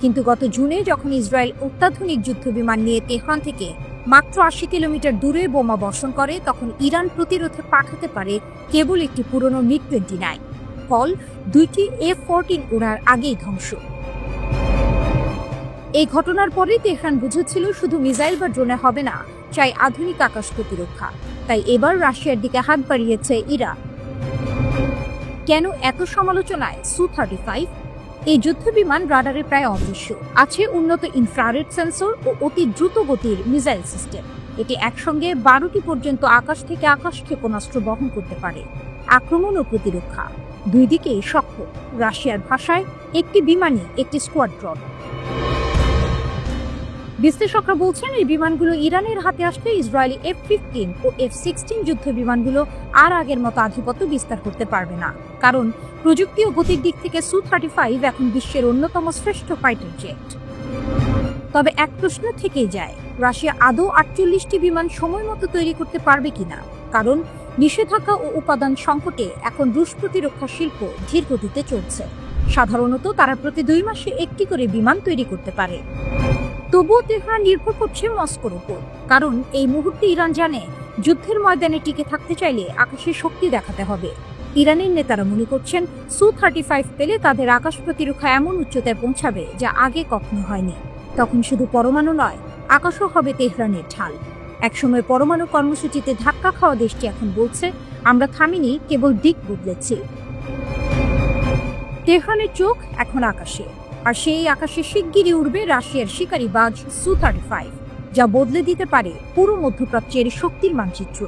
কিন্তু গত জুনে যখন ইসরায়েল অত্যাধুনিক যুদ্ধ বিমান নিয়ে তেহরান থেকে মাত্র 80 কিলোমিটার দূরে বোমা বর্ষণ করে, তখন ইরান প্রতিরোধে পাঠাতে পারে কেবল একটি পুরনো MiG-29। ফল, 2টি F-14 ওড়ার আগেই ধ্বংস। এই ঘটনার পরে তেহরান বুঝেছিল শুধু মিসাইল বা ড্রোনে হবে না, চাই আধুনিক আকাশ প্রতিরক্ষা। তাই এবার রাশিয়ার দিকে হাত বাড়িয়েছে ইরান। কেন এত সমালোচনায় Su-35? এই যুদ্ধ বিমান রাডারে প্রায় অদৃশ্য। আছে উন্নত ইনফ্রারেড সেন্সর ও অতি দ্রুত গতির মিসাইল সিস্টেম। এটি একসঙ্গে 12টি পর্যন্ত আকাশ থেকে আকাশ ক্ষেপণাস্ত্র বহন করতে পারে। আক্রমণ ও প্রতিরক্ষা দুই দিকেই সক্ষম। রাশিয়ার ভাষায় একটি বিমানই একটি স্কোয়াড্রন। বিশ্লেষকরা বলছেন এই বিমানগুলো ইরানের হাতে আসলে ইসরায়েলি F-15 ও F-16 যুদ্ধ বিমানগুলো আর আগের মতো আধিপত্য বিস্তার করতে পারবে না, কারণ প্রযুক্তি ও গতির দিক থেকে Su-35 এখন বিশ্বের অন্যতম শ্রেষ্ঠ ফাইটার জেট। তবে এক প্রশ্ন থেকেই যায়, রাশিয়া আদৌ 48টি বিমান সময় মতো তৈরি করতে পারবে কিনা? কারণ নিষেধাজ্ঞা ও উপাদান সংকটে এখন রুশ প্রতিরক্ষা শিল্প ধীর গতিতে চলছে। সাধারণত তারা প্রতি 2 মাসে একটি করে বিমান তৈরি করতে পারে। তবুও তেহরান নির্ভর করছে মস্কোর উপর, কারণ এই মুহূর্তে ইরান জানে যুদ্ধের ময়দানে টিকে থাকতে চাইলে আকাশের শক্তি দেখাতে হবে। ইরানের নেতারা মনে করছেন Su-35 পেলে তাদের আকাশ প্রতিরক্ষা এমন উচ্চতায় পৌঁছাবে যা আগে কখনো হয়নি। তখন শুধু পরমাণু নয়, আকাশও হবে তেহরানের ঢাল। একসময় পরমাণু কর্মসূচিতে ধাক্কা খাওয়া দেশটি এখন বলছে, আমরা থামিনি, কেবল দিক বদলেছি। তেহরানের চোখ এখন আকাশে, আর সেই আকাশে শিগগিরই উড়বে রাশিয়ার শিকারী বাজ Su-35, যা বদলে দিতে পারে পুরো মধ্যপ্রাচ্যের শক্তির মানচিত্র।